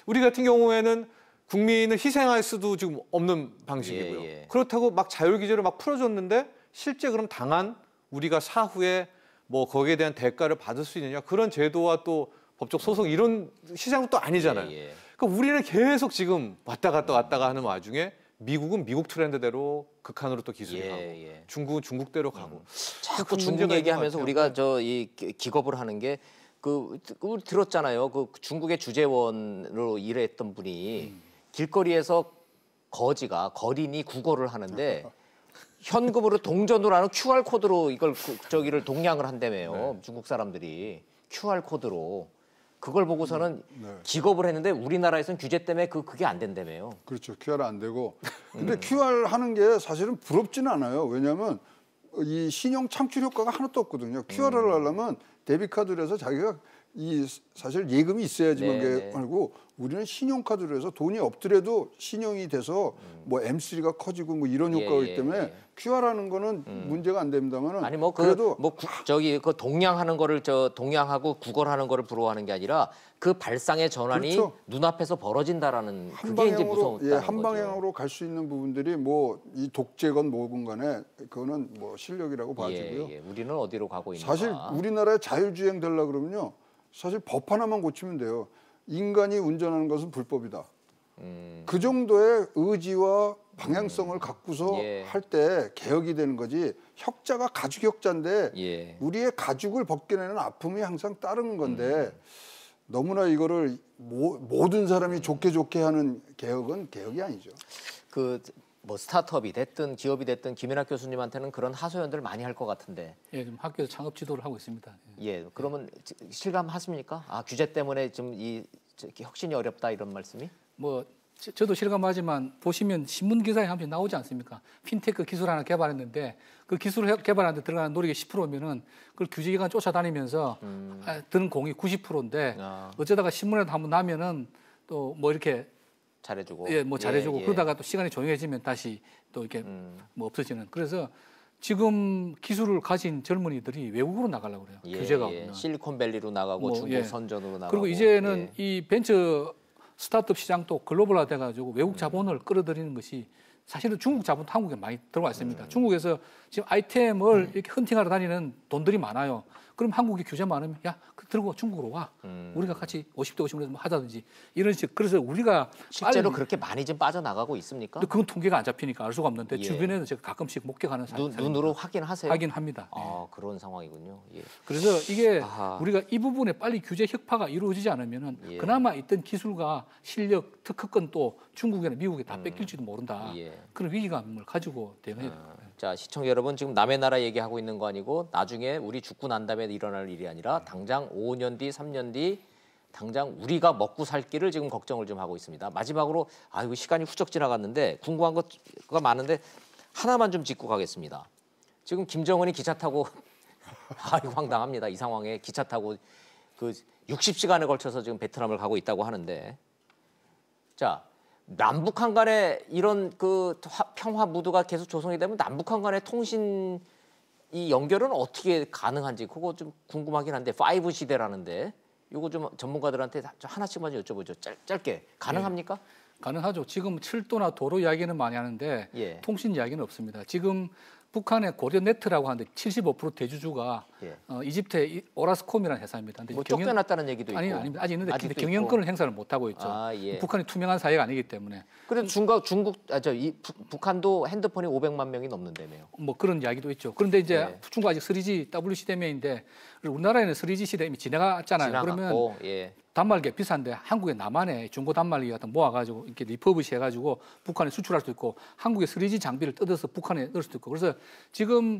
[SPEAKER 2] 우리 같은 경우에는 국민을 희생할 수도 지금 없는 방식이고요. 그렇다고 막 자율 규제를 막 풀어줬는데 실제 그럼 당한 우리가 사후에 뭐 거기에 대한 대가를 받을 수 있느냐 그런 제도와 또 법적 소송 이런 시장도 또 아니잖아요. 그러니까 우리는 계속 지금 왔다 갔다 하는 와중에 미국은 미국 트렌드대로 극한으로 또 기술이 가고 중국은 중국대로 가고
[SPEAKER 1] 자꾸 중국 얘기하면서 우리가 이 기겁을 하는 게 우리 들었잖아요. 그 중국의 주재원으로 일했던 분이 길거리에서 거린이 국어를 하는데 현금으로 동전으로 하는 QR 코드로 이걸 저기를 동양을 한다며요. 중국 사람들이 QR 코드로 그걸 보고서는 기겁을 했는데 우리나라에서는 규제 때문에 그게 안 된다며요.
[SPEAKER 6] 그렇죠. QR 안 되고. 근데 QR 하는 게 사실은 부럽지는 않아요. 왜냐하면 이 신용 창출 효과가 하나도 없거든요. QR을 하려면 데비카드로 해서 자기가 사실 예금이 있어야지만 게 말고 우리는 신용카드로 해서 돈이 없더라도 신용이 돼서 뭐 M3가 커지고 뭐 이런 효과가 있기 때문에 QR하는 거는 문제가 안 됩니다만은
[SPEAKER 1] 아니 그래도 그 동양하는 거를 동양하고 국어하는 거를 부러워하는 게 아니라 그 발상의 전환이
[SPEAKER 6] 그렇죠.
[SPEAKER 1] 눈앞에서 벌어진다라는 그게 이제 무서웠다는
[SPEAKER 6] 한 방향으로 갈 수 있는 부분들이 뭐 이 독재건 뭐건 간에 그거는 뭐 실력이라고 봐지고요.
[SPEAKER 1] 우리는 어디로 가고 있는가?
[SPEAKER 6] 사실 우리나라에 자율주행 되려고 그러면요. 사실 법 하나만 고치면 돼요. 인간이 운전하는 것은 불법이다. 그 정도의 의지와 방향성을 갖고서 할 때 개혁이 되는 거지. 혁자가 가죽 혁자인데 우리의 가죽을 벗겨내는 아픔이 항상 따르는 건데 너무나 이거를 모든 사람이 좋게 하는 개혁은 개혁이 아니죠.
[SPEAKER 1] 뭐 스타트업이 됐든 기업이 됐든 김연학 교수님한테는 그런 하소연들 많이 할 것 같은데.
[SPEAKER 5] 좀 학교에서 창업 지도를 하고 있습니다.
[SPEAKER 1] 그러면 실감하십니까? 규제 때문에 좀 이 혁신이 어렵다 이런 말씀이?
[SPEAKER 5] 뭐 저도 실감하지만 보시면 신문 기사에 한 번 나오지 않습니까? 핀테크 기술 하나 개발했는데 그 기술을 개발하는데 들어가는 노력이 10%면은 그걸 규제기관 쫓아다니면서 드는 공이 90%인데 어쩌다가 신문에도 한번 나면은 또 뭐 이렇게
[SPEAKER 1] 잘해주고
[SPEAKER 5] 뭐 잘해주고 그러다가 또 시간이 조용해지면 다시 또 이렇게 뭐 없어지는. 그래서 지금 기술을 가진 젊은이들이 외국으로 나가려고 그래요. 규제가 없는.
[SPEAKER 1] 실리콘밸리로 나가고 중국 선전으로 나가고.
[SPEAKER 5] 그리고 이제는 이 벤처 스타트업 시장도 글로벌화 돼가지고 외국 자본을 끌어들이는 것이 사실은 중국 자본도 한국에 많이 들어와 있습니다. 중국에서 지금 아이템을 이렇게 헌팅하러 다니는 돈들이 많아요. 그럼 한국에 규제 많으면 들고 중국으로 와. 우리가 같이 50대 50대 뭐 하자든지 이런 식. 그래서 우리가
[SPEAKER 1] 실제로 그렇게 많이 좀 빠져나가고 있습니까?
[SPEAKER 5] 그건 통계가 안 잡히니까 알 수가 없는데 주변에는 제가 가끔씩 목격하는
[SPEAKER 1] 눈으로 확인하세요?
[SPEAKER 5] 확인합니다.
[SPEAKER 1] 그런 상황이군요.
[SPEAKER 5] 그래서 이게 우리가 이 부분에 빨리 규제 혁파가 이루어지지 않으면은 그나마 있던 기술과 실력, 특허권 또 중국이나 미국에 다 뺏길지도 모른다. 그런 위기감을 가지고 대응해야 됩니다.
[SPEAKER 1] 자, 시청자 여러분, 지금 남의 나라 얘기하고 있는 거 아니고 나중에 우리 죽고 난 다음에 일어날 일이 아니라 당장 5년 뒤, 3년 뒤 당장 우리가 먹고 살 길을 지금 걱정을 좀 하고 있습니다. 마지막으로 이거 시간이 훌쩍 지나갔는데 궁금한 거가 많은데 하나만 좀 짚고 가겠습니다. 지금 김정은이 기차 타고 이거 황당합니다. 이 상황에 기차 타고 60시간에 걸쳐서 지금 베트남을 가고 있다고 하는데 자, 남북한 간에 이런 평화 무드가 계속 조성이 되면 남북한 간의 통신 이 연결은 어떻게 가능한지 그거 좀 궁금하긴 한데 5 시대라는데 이거 좀 전문가들한테 하나씩만 여쭤보죠. 짧게 가능합니까?
[SPEAKER 5] 가능하죠. 지금 철도나 도로 이야기는 많이 하는데 통신 이야기는 없습니다. 지금 북한의 고려네트라고 하는데 75% 대주주가 이집트의 오라스콤이라는 회사입니다. 근데
[SPEAKER 1] 쫓겨났다는 얘기도 있고.
[SPEAKER 5] 아닙니다. 아직 있는데 경영권을 행사를 못 하고 있죠. 북한이 투명한 사회가 아니기 때문에.
[SPEAKER 1] 그래도 북한도 핸드폰이 500만 명이 넘는다며요.
[SPEAKER 5] 뭐 그런 이야기도 있죠. 그런데 이제 중국 아직 3G WC 대면인데 우리나라에는 3G 시대 이미 지나갔잖아요. 그러면 단말기 비싼데 한국의 남한에 중고 단말기 같은 모아가지고 이렇게 리퍼브시 해가지고 북한에 수출할 수 있고 한국의 3G 장비를 뜯어서 북한에 넣을 수도 있고 그래서 지금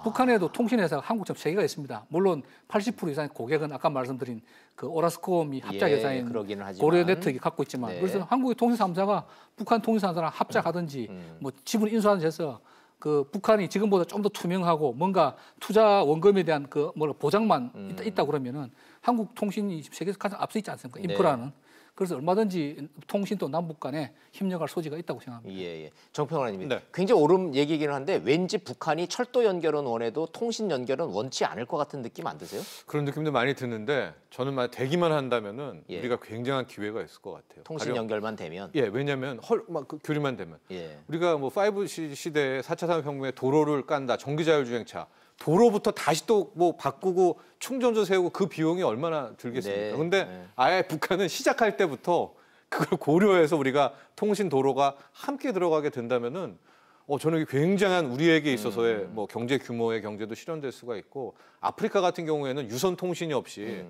[SPEAKER 5] 북한에도 통신회사가 한국처럼 3개가 있습니다. 물론 80% 이상의 고객은 아까 말씀드린 그 오라스콤이 합작회사인 고려네트가 갖고 있지만 그래서 한국의 통신 3사가 북한 통신 3사랑 합작하든지 뭐 지분 인수하든지 해서 그 북한이 지금보다 좀 더 투명하고 뭔가 투자 원금에 대한 보장만 있다 그러면은 한국 통신이 세계에서 가장 앞서 있지 않습니까? 인프라는. 그래서 얼마든지 통신도 남북 간에 협력할 소지가 있다고 생각합니다.
[SPEAKER 1] 예, 예. 정평원님,
[SPEAKER 2] 네.
[SPEAKER 1] 굉장히 옳은 얘기이긴 한데 왠지 북한이 철도 연결은 원해도 통신 연결은 원치 않을 것 같은 느낌 안 드세요?
[SPEAKER 2] 그런 느낌도 많이 드는데 저는 만약 되기만 한다면은
[SPEAKER 1] 예.
[SPEAKER 2] 우리가 굉장한 기회가 있을 것 같아요.
[SPEAKER 1] 통신 연결만 되면.
[SPEAKER 2] 예, 왜냐하면 그 교류만 되면
[SPEAKER 1] 예.
[SPEAKER 2] 우리가 뭐 5G 시대에 4차 산업혁명에 도로를 깐다, 전기자율주행차, 도로부터 다시 또 뭐 바꾸고 충전소 세우고 그 비용이 얼마나 들겠습니까?
[SPEAKER 1] 네.
[SPEAKER 2] 근데
[SPEAKER 1] 네.
[SPEAKER 2] 아예 북한은 시작할 때부터 그걸 고려해서 우리가 통신 도로가 함께 들어가게 된다면은 저는 굉장한 우리에게 있어서의 뭐 경제 규모의 경제도 실현될 수가 있고 아프리카 같은 경우에는 유선 통신이 없이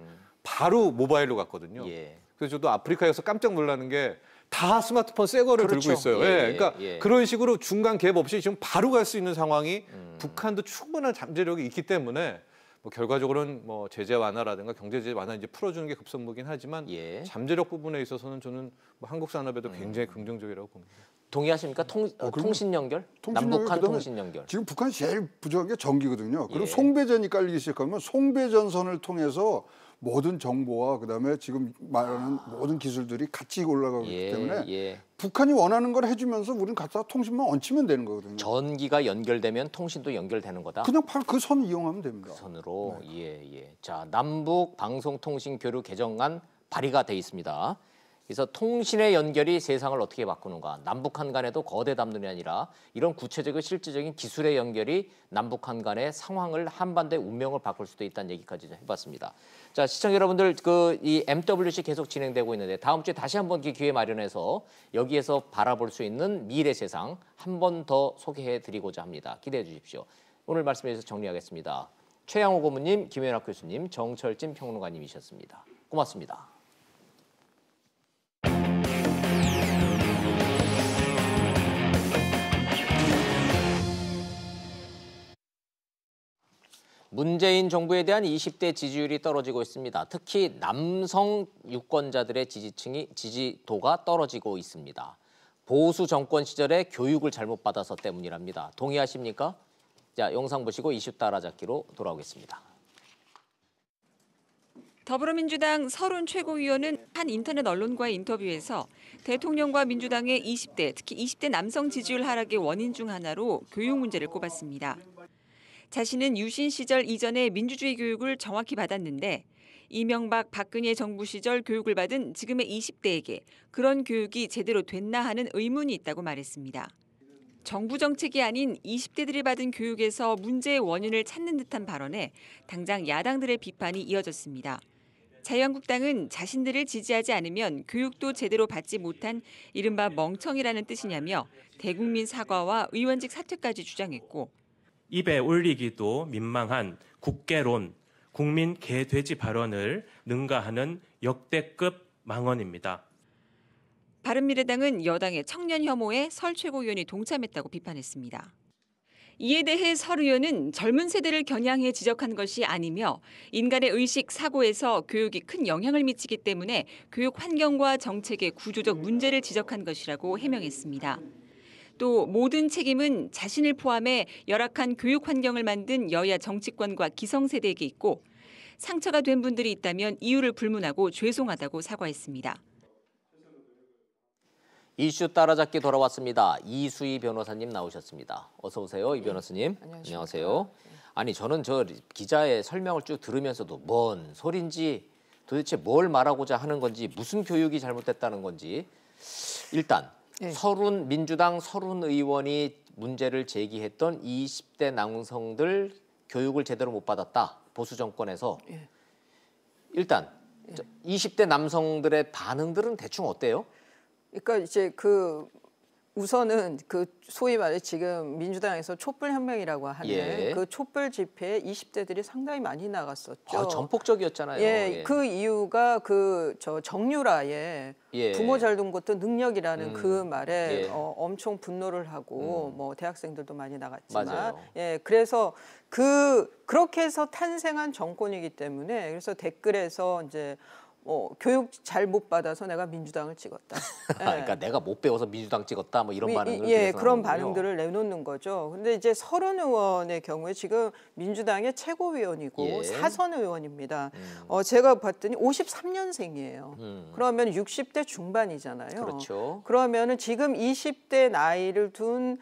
[SPEAKER 2] 바로 모바일로 갔거든요.
[SPEAKER 1] 예.
[SPEAKER 2] 그래서 저도 아프리카에서 깜짝 놀라는 게 다 스마트폰 새 거를
[SPEAKER 1] 그렇죠.
[SPEAKER 2] 들고 있어요.
[SPEAKER 1] 예,
[SPEAKER 2] 그러니까
[SPEAKER 1] 예.
[SPEAKER 2] 그런 식으로 중간 갭 없이 지금 바로 갈 수 있는 상황이 북한도 충분한 잠재력이 있기 때문에 뭐 결과적으로는 뭐 제재 완화라든가 경제 제재 완화 이제 풀어주는 게 급선무긴 하지만
[SPEAKER 1] 예.
[SPEAKER 2] 잠재력 부분에 있어서는 저는 뭐 한국 산업에도 굉장히 긍정적이라고 봅니다.
[SPEAKER 1] 동의하십니까? 통신 연결?
[SPEAKER 6] 통신
[SPEAKER 1] 남북한
[SPEAKER 6] 연결,
[SPEAKER 1] 통신 연결.
[SPEAKER 6] 지금 북한이 제일 부족한 게 전기거든요. 그리고
[SPEAKER 1] 예.
[SPEAKER 6] 송배전이 깔리기 시작하면 송배전선을 통해서 모든 정보와 그다음에 지금 말하는 모든 기술들이 같이 올라가기
[SPEAKER 1] 예,
[SPEAKER 6] 때문에
[SPEAKER 1] 예.
[SPEAKER 6] 북한이 원하는 걸 해주면서 우리는 갖다 통신만 얹히면 되는 거거든요.
[SPEAKER 1] 전기가 연결되면 통신도 연결되는 거다.
[SPEAKER 6] 그냥 바로 그 선 이용하면 됩니다.
[SPEAKER 1] 선으로 예. 자, 남북 방송통신 교류 개정안 발의가 돼 있습니다. 그래서 통신의 연결이 세상을 어떻게 바꾸는가. 남북한 간에도 거대 담론이 아니라 이런 구체적이고 실질적인 기술의 연결이 남북한 간의 상황을 한반도의 운명을 바꿀 수도 있다는 얘기까지 해봤습니다. 자, 시청자 여러분들 이 MWC 계속 진행되고 있는데 다음 주에 다시 한번 기회 마련해서 여기에서 바라볼 수 있는 미래 세상 한 번 더 소개해드리고자 합니다. 기대해 주십시오. 오늘 말씀해 주셔서 정리하겠습니다. 최양호 고문님, 김현학 교수님, 정철진 평론가님이셨습니다. 고맙습니다. 문재인 정부에 대한 20대 지지율이 떨어지고 있습니다. 특히 남성 유권자들의 지지도가 떨어지고 있습니다. 보수 정권 시절에 교육을 잘못 받아서 때문이랍니다. 동의하십니까? 자, 영상 보시고 이슈 따라잡기로 돌아오겠습니다.
[SPEAKER 7] 더불어민주당 서른 최고위원은 한 인터넷 언론과의 인터뷰에서 대통령과 민주당의 20대, 특히 20대 남성 지지율 하락의 원인 중 하나로 교육 문제를 꼽았습니다. 자신은 유신 시절 이전에 민주주의 교육을 정확히 받았는데 이명박, 박근혜 정부 시절 교육을 받은 지금의 20대에게 그런 교육이 제대로 됐나 하는 의문이 있다고 말했습니다. 정부 정책이 아닌 20대들이 받은 교육에서 문제의 원인을 찾는 듯한 발언에 당장 야당들의 비판이 이어졌습니다. 자유한국당은 자신들을 지지하지 않으면 교육도 제대로 받지 못한 이른바 멍청이라는 뜻이냐며 대국민 사과와 의원직 사퇴까지 주장했고
[SPEAKER 8] 입에 올리기도 민망한 국개론, 국민 개돼지 발언을 능가하는 역대급 망언입니다.
[SPEAKER 7] 바른미래당은 여당의 청년 혐오에 설 최고위원이 동참했다고 비판했습니다. 이에 대해 설 의원은 젊은 세대를 겨냥해 지적한 것이 아니며 인간의 의식, 사고에서 교육이 큰 영향을 미치기 때문에 교육 환경과 정책의 구조적 문제를 지적한 것이라고 해명했습니다. 또 모든 책임은 자신을 포함해 열악한 교육 환경을 만든 여야 정치권과 기성세대에게 있고 상처가 된 분들이 있다면 이유를 불문하고 죄송하다고 사과했습니다.
[SPEAKER 1] 이슈 따라잡기 돌아왔습니다. 이수희 변호사님 나오셨습니다. 어서 오세요, 이 변호사님. 안녕하세요. 아니 저는 저 기자의 설명을 쭉 들으면서도 뭔 소린지 도대체 뭘 말하고자 하는 건지 무슨 교육이 잘못됐다는 건지 일단 민주당 서른 의원이 문제를 제기했던 20대 남성들 교육을 제대로 못 받았다. 보수 정권에서. 일단 20대 남성들의 반응들은 대충 어때요?
[SPEAKER 9] 그러니까 이제 우선은 소위 말해 지금 민주당에서 촛불혁명이라고 하는 그 촛불 집회에 20대들이 상당히 많이 나갔었죠.
[SPEAKER 1] 전폭적이었잖아요.
[SPEAKER 9] 그 이유가 정유라의 부모 잘 둔 것도 능력이라는 그 말에 엄청 분노를 하고 뭐 대학생들도 많이 나갔지만
[SPEAKER 1] 맞아요.
[SPEAKER 9] 그래서 그렇게 해서 탄생한 정권이기 때문에 그래서 댓글에서 이제 교육 잘 못 받아서 내가 민주당을 찍었다.
[SPEAKER 1] 그러니까 내가 못 배워서 민주당 찍었다 뭐 이런 반응을
[SPEAKER 9] 예, 그런 반응들을 내놓는 거죠. 근데 이제 서른 의원의 경우에 지금 민주당의 최고위원이고 사선 의원입니다. 제가 봤더니 53년생이에요. 그러면 60대 중반이잖아요.
[SPEAKER 1] 그렇죠.
[SPEAKER 9] 그러면은 지금 20대 나이를 둔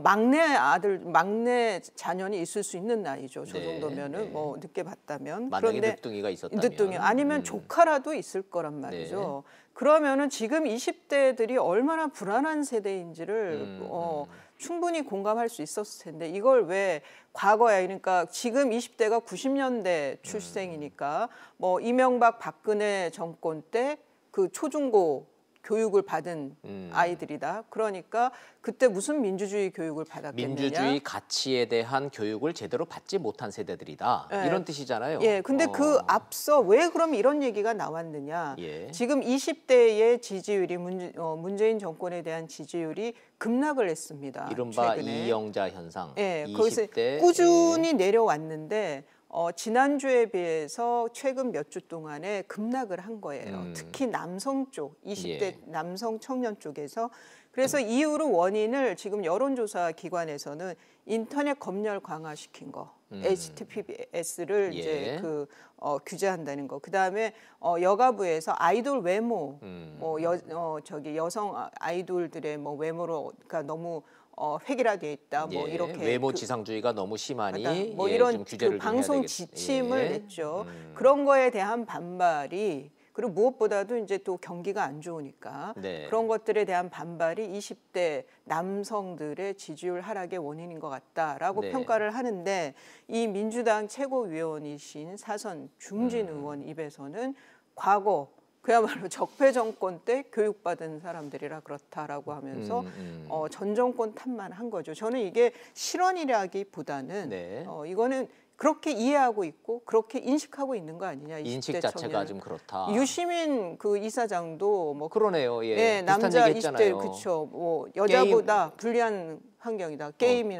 [SPEAKER 9] 막내 자녀는 있을 수 있는 나이죠. 저 정도면은 뭐 늦게 봤다면.
[SPEAKER 1] 만약에 늦둥이가 있었다면.
[SPEAKER 9] 늦둥이 아니면 조카라도 있을 거란 말이죠. 그러면은 지금 20대들이 얼마나 불안한 세대인지를 충분히 공감할 수 있었을 텐데 이걸 왜 과거에 그러니까 지금 20대가 90년대 출생이니까 뭐 이명박 박근혜 정권 때 그 초중고 교육을 받은 아이들이다. 그러니까 그때 무슨 민주주의 교육을 받았겠느냐.
[SPEAKER 1] 민주주의 가치에 대한 교육을 제대로 받지 못한 세대들이다. 이런 뜻이잖아요.
[SPEAKER 9] 예, 근데 그 앞서 왜 그럼 이런 얘기가 나왔느냐. 지금 20대의 지지율이 문재인 정권에 대한 지지율이 급락을 했습니다.
[SPEAKER 1] 이른바
[SPEAKER 9] 최근에.
[SPEAKER 1] 이영자 현상.
[SPEAKER 9] 예, 거기서 꾸준히 내려왔는데 지난주에 비해서 최근 몇 주 동안에 급락을 한 거예요. 특히 남성 쪽, 20대 남성 청년 쪽에서. 그래서 이유로 원인을 지금 여론조사 기관에서는 인터넷 검열 강화시킨 거, HTTPS를 이제 규제한다는 거. 그다음에 여가부에서 아이돌 외모, 여성 아이돌들의 뭐 외모로가 너무 획일화되어 있다. 뭐 이렇게
[SPEAKER 1] 외모 지상주의가 너무 심하니
[SPEAKER 9] 뭐 이런 그 방송 지침을 냈죠. 그런 거에 대한 반발이 그리고 무엇보다도 이제 또 경기가 안 좋으니까 그런 것들에 대한 반발이 20대 남성들의 지지율 하락의 원인인 것 같다라고 평가를 하는데 이 민주당 최고위원이신 사선 중진 의원 입에서는 과거 그야말로 적폐 정권 때 교육받은 사람들이라 그렇다라고 하면서 전 정권 탓만 한 거죠. 저는 이게 실언이라기보다는 이거는 그렇게 이해하고 있고 그렇게 인식하고 있는 거 아니냐.
[SPEAKER 1] 인식 자체가 좀 그렇다.
[SPEAKER 9] 유시민 그 이사장도 뭐
[SPEAKER 1] 그러네요.
[SPEAKER 9] 남자 20대 그렇죠. 뭐 여자보다 불리한 환경이다.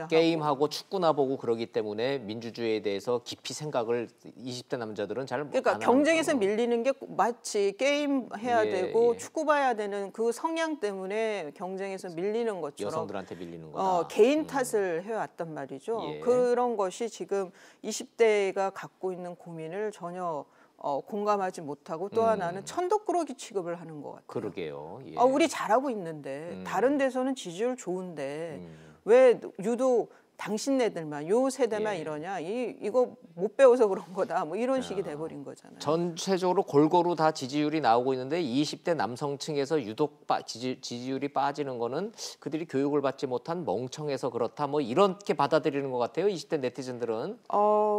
[SPEAKER 1] 게임하고 축구나 보고 그러기 때문에 민주주의에 대해서 깊이 생각을 20대 남자들은 잘
[SPEAKER 9] 그러니까 경쟁에서 밀리는 게 마치 게임 해야 되고 축구 봐야 되는 그 성향 때문에 경쟁에서 밀리는 것처럼
[SPEAKER 1] 여성들한테 밀리는 거다.
[SPEAKER 9] 개인 탓을 해왔단 말이죠. 그런 것이 지금 20대가 갖고 있는 고민을 전혀 공감하지 못하고 또 하나는 천덕꾸러기 취급을 하는 것 같아요.
[SPEAKER 1] 그러게요.
[SPEAKER 9] 우리 잘하고 있는데 다른 데서는 지지율 좋은데 왜 유독 당신네들만 요 세대만 이러냐 이거 못 배워서 그런 거다 뭐 이런 식이 돼버린 거잖아요.
[SPEAKER 1] 전체적으로 골고루 다 지지율이 나오고 있는데 20대 남성층에서 유독 지지율이 빠지는 거는 그들이 교육을 받지 못한 멍청해서 그렇다 뭐 이렇게 받아들이는 것 같아요. 20대 네티즌들은.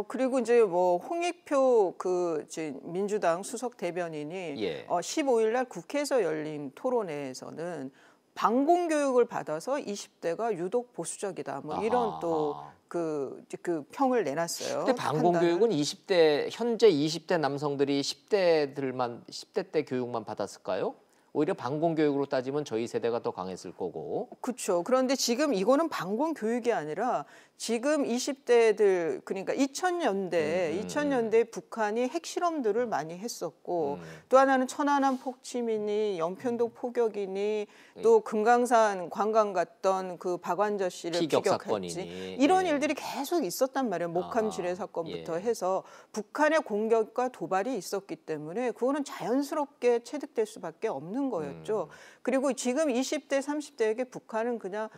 [SPEAKER 9] 그리고 이제 뭐 홍익표 그 민주당 수석 대변인이 15일 날 국회에서 열린 토론회에서는 방공교육을 받아서 20대가 유독 보수적이다. 뭐 이런 또 그 평을 내놨어요.
[SPEAKER 1] 근데 방공교육은 20대 현재 20대 남성들이 10대 때 교육만 받았을까요? 오히려 방공교육으로 따지면 저희 세대가 더 강했을 거고.
[SPEAKER 9] 그렇죠. 그런데 지금 이거는 방공교육이 아니라 지금 20대들 그러니까 2000년대에 북한이 핵실험들을 많이 했었고 또 하나는 천안함 폭침이니 영편도 포격이니 또 금강산 관광 갔던 그 박완저 씨를 피격했지. 이런 일들이 계속 있었단 말이에요. 목함 지뢰 사건부터 해서 북한의 공격과 도발이 있었기 때문에 그거는 자연스럽게 체득될 수밖에 없는 거였죠. 그리고 지금 20대, 30대에게 북한은 그냥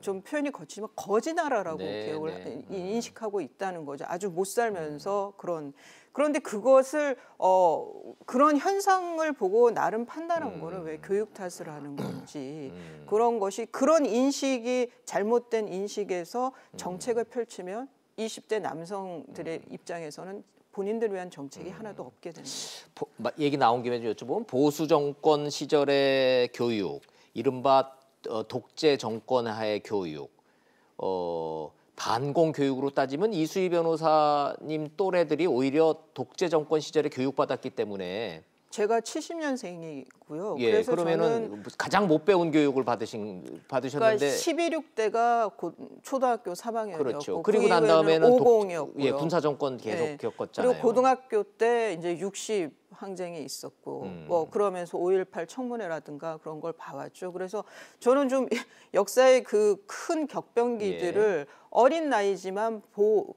[SPEAKER 9] 좀 표현이 거치지만 거지 나라라고 기억을 인식하고 있다는 거죠. 아주 못 살면서 그런데 그것을 그런 현상을 보고 나름 판단한 거를 왜 교육 탓을 하는 건지 그런 것이 그런 인식이 잘못된 인식에서 정책을 펼치면 20대 남성들의 입장에서는 본인들을 위한 정책이 하나도 없게 됩니다.
[SPEAKER 1] 얘기 나온 김에 여쭤보면 보수 정권 시절의 교육, 이른바 독재 정권 하의 교육, 반공 교육으로 따지면 이수희 변호사님 또래들이 오히려 독재 정권 시절에 교육받았기 때문에
[SPEAKER 9] 제가 70년생이고요.
[SPEAKER 1] 그래서 그러면은 가장 못 배운 교육을 받으셨는데
[SPEAKER 9] 그러니까 11.6대가 초등학교 3학년이었고
[SPEAKER 1] 그렇죠. 그리고 난 다음에는
[SPEAKER 9] 50이었고요.
[SPEAKER 1] 군사 정권 계속 겪었잖아요.
[SPEAKER 9] 그리고 고등학교 때 이제 60 항쟁이 있었고 뭐 그러면서 5.18 청문회라든가 그런 걸 봐왔죠. 그래서 저는 좀 역사의 그 큰 격변기들을 어린 나이지만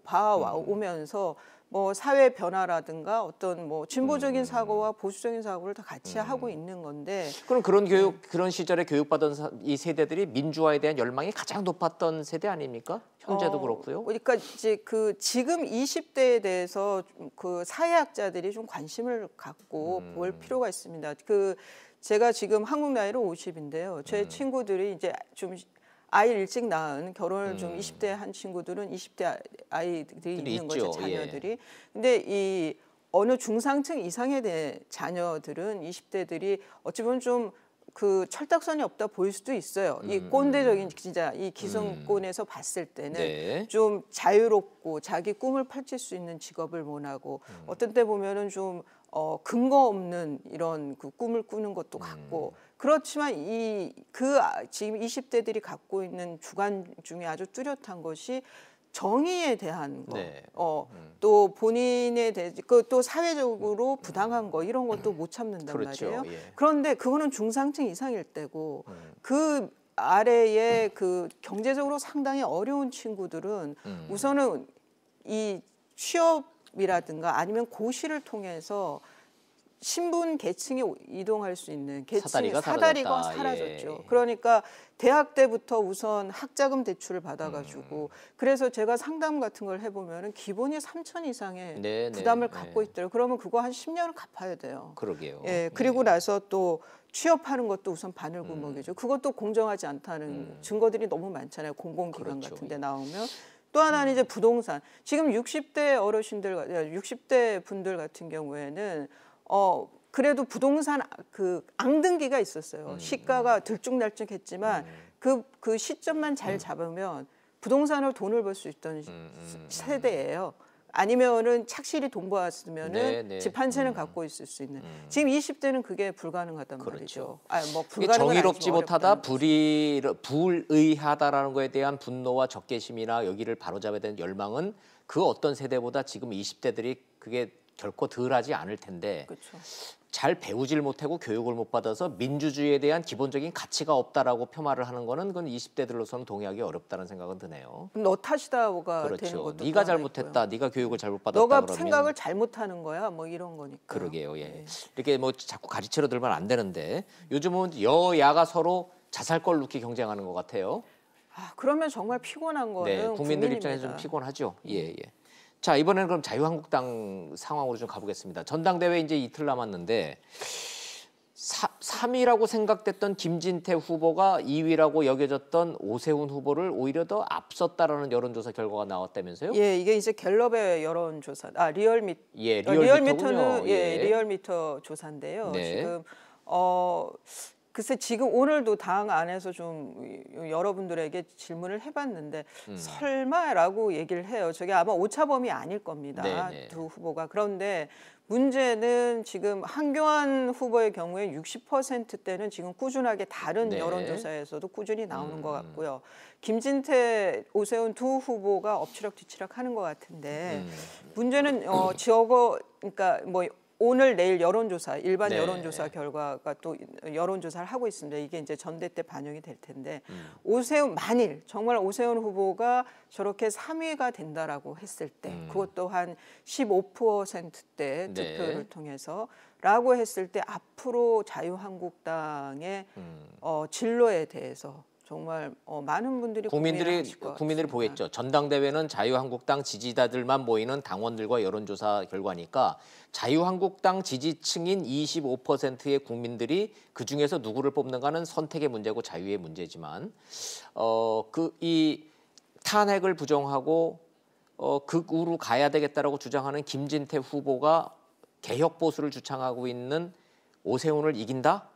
[SPEAKER 9] 봐오면서 뭐 사회 변화라든가 어떤 뭐 진보적인 사고와 보수적인 사고를 다 같이 하고 있는 건데.
[SPEAKER 1] 그럼 그런 교육, 그런 시절에 교육받은 이 세대들이 민주화에 대한 열망이 가장 높았던 세대 아닙니까? 현재도 그렇고요.
[SPEAKER 9] 그러니까 이제 그 지금 20대에 대해서 그 사회학자들이 좀 관심을 갖고 볼 필요가 있습니다. 그 제가 지금 한국 나이로 50인데요. 제 친구들이 이제 좀 아이를 일찍 낳은 결혼을 좀 20대 한 친구들은 20대 아이들이 있는 거죠, 자녀들이. 예. 근데 이 어느 중상층 이상의 자녀들은 20대들이 어찌 보면 좀 그 철딱선이 없다 보일 수도 있어요. 이 꼰대적인 진짜 이 기성권에서 봤을 때는 좀 자유롭고 자기 꿈을 펼칠 수 있는 직업을 원하고 어떤 때 보면은 좀 근거 없는 이런 그 꿈을 꾸는 것도 같고 그렇지만 지금 20대들이 갖고 있는 주관 중에 아주 뚜렷한 것이 정의에 대한 거, 또 본인에 대해 또 사회적으로 부당한 거 이런 것도 못 참는단 말이에요. 그런데 그거는 중상층 이상일 때고 그 아래에 그 경제적으로 상당히 어려운 친구들은 우선은 이 취업이라든가 아니면 고시를 통해서 신분 계층이 이동할 수 있는 계층이 사다리가 사라졌죠. 그러니까 대학 때부터 우선 학자금 대출을 받아가지고 그래서 제가 상담 같은 걸 해보면은 기본이 3천 이상의 부담을 갖고 있더라고요. 그러면 그거 한 10년을 갚아야 돼요.
[SPEAKER 1] 그러게요.
[SPEAKER 9] 예, 그리고 나서 또 취업하는 것도 우선 바늘구멍이죠. 그것도 공정하지 않다는 증거들이 너무 많잖아요. 공공기관 같은 데 나오면. 또 하나는 이제 부동산. 지금 60대 어르신들, 60대 분들 같은 경우에는 그래도 부동산 그 앙등기가 있었어요. 시가가 들쭉날쭉했지만 그 시점만 잘 잡으면 부동산으로 돈을 벌 수 있던 세대예요. 아니면은 착실히 돈 모았으면은 집 한 채는 갖고 있을 수 있는. 지금 20대는 그게 불가능하단 말이죠. 뭐
[SPEAKER 1] 정의롭지 못하다, 불의하다라는 거에 대한 분노와 적개심이나 여기를 바로잡아야 되는 열망은 그 어떤 세대보다 지금 20대들이 그게 결코 덜하지 않을 텐데 잘 배우질 못하고 교육을 못 받아서 민주주의에 대한 기본적인 가치가 없다라고 폄하를 하는 거는 그건 20대들로서는 동의하기 어렵다는 생각은 드네요.
[SPEAKER 9] 너 탓이다가 되는 것도
[SPEAKER 1] 네가 잘못했다, 네가 교육을 잘못 받았다
[SPEAKER 9] 너가
[SPEAKER 1] 그러면
[SPEAKER 9] 생각을 잘못하는 거야, 뭐 이런 거니까.
[SPEAKER 1] 그러게요. 이렇게 뭐 자꾸 가지치러 들면 안 되는데 요즘은 여야가 서로 자살골 놓기 경쟁하는 것 같아요.
[SPEAKER 9] 그러면 정말 피곤한 거는
[SPEAKER 1] 국민들 입장에서 좀 피곤하죠. 자, 이번에는 그럼 자유한국당 상황으로 좀 가보겠습니다. 전당대회 이제 이틀 남았는데 3위라고 생각됐던 김진태 후보가 2위라고 여겨졌던 오세훈 후보를 오히려 더 앞섰다라는 여론조사 결과가 나왔다면서요?
[SPEAKER 9] 예, 이게 이제 갤럽의 여론조사, 리얼미터는 리얼미터 조사인데요. 지금 글쎄 지금 오늘도 당 안에서 좀 여러분들에게 질문을 해봤는데 설마라고 얘기를 해요. 저게 아마 오차범위 아닐 겁니다. 두 후보가. 그런데 문제는 지금 한교안 후보의 경우에 60%대는 지금 꾸준하게 다른 여론조사에서도 꾸준히 나오는 것 같고요. 김진태, 오세훈 두 후보가 엎치락뒤치락 하는 것 같은데 문제는 그러니까 뭐 오늘 내일 여론조사, 일반 여론조사 결과가 또 여론조사를 하고 있습니다. 이게 이제 전대 때 반영이 될 텐데 만일 정말 오세훈 후보가 저렇게 3위가 된다라고 했을 때 그것도 한 15%대 득표를 통해서라고 했을 때 앞으로 자유한국당의 진로에 대해서 정말 많은 분들이
[SPEAKER 1] 국민들이 보겠죠. 전당대회는 자유한국당 지지자들만 모이는 당원들과 여론조사 결과니까 자유한국당 지지층인 25%의 국민들이 그 중에서 누구를 뽑는가는 선택의 문제고 자유의 문제지만 이 탄핵을 부정하고 극우로 가야 되겠다라고 주장하는 김진태 후보가 개혁 보수를 주창하고 있는 오세훈을 이긴다?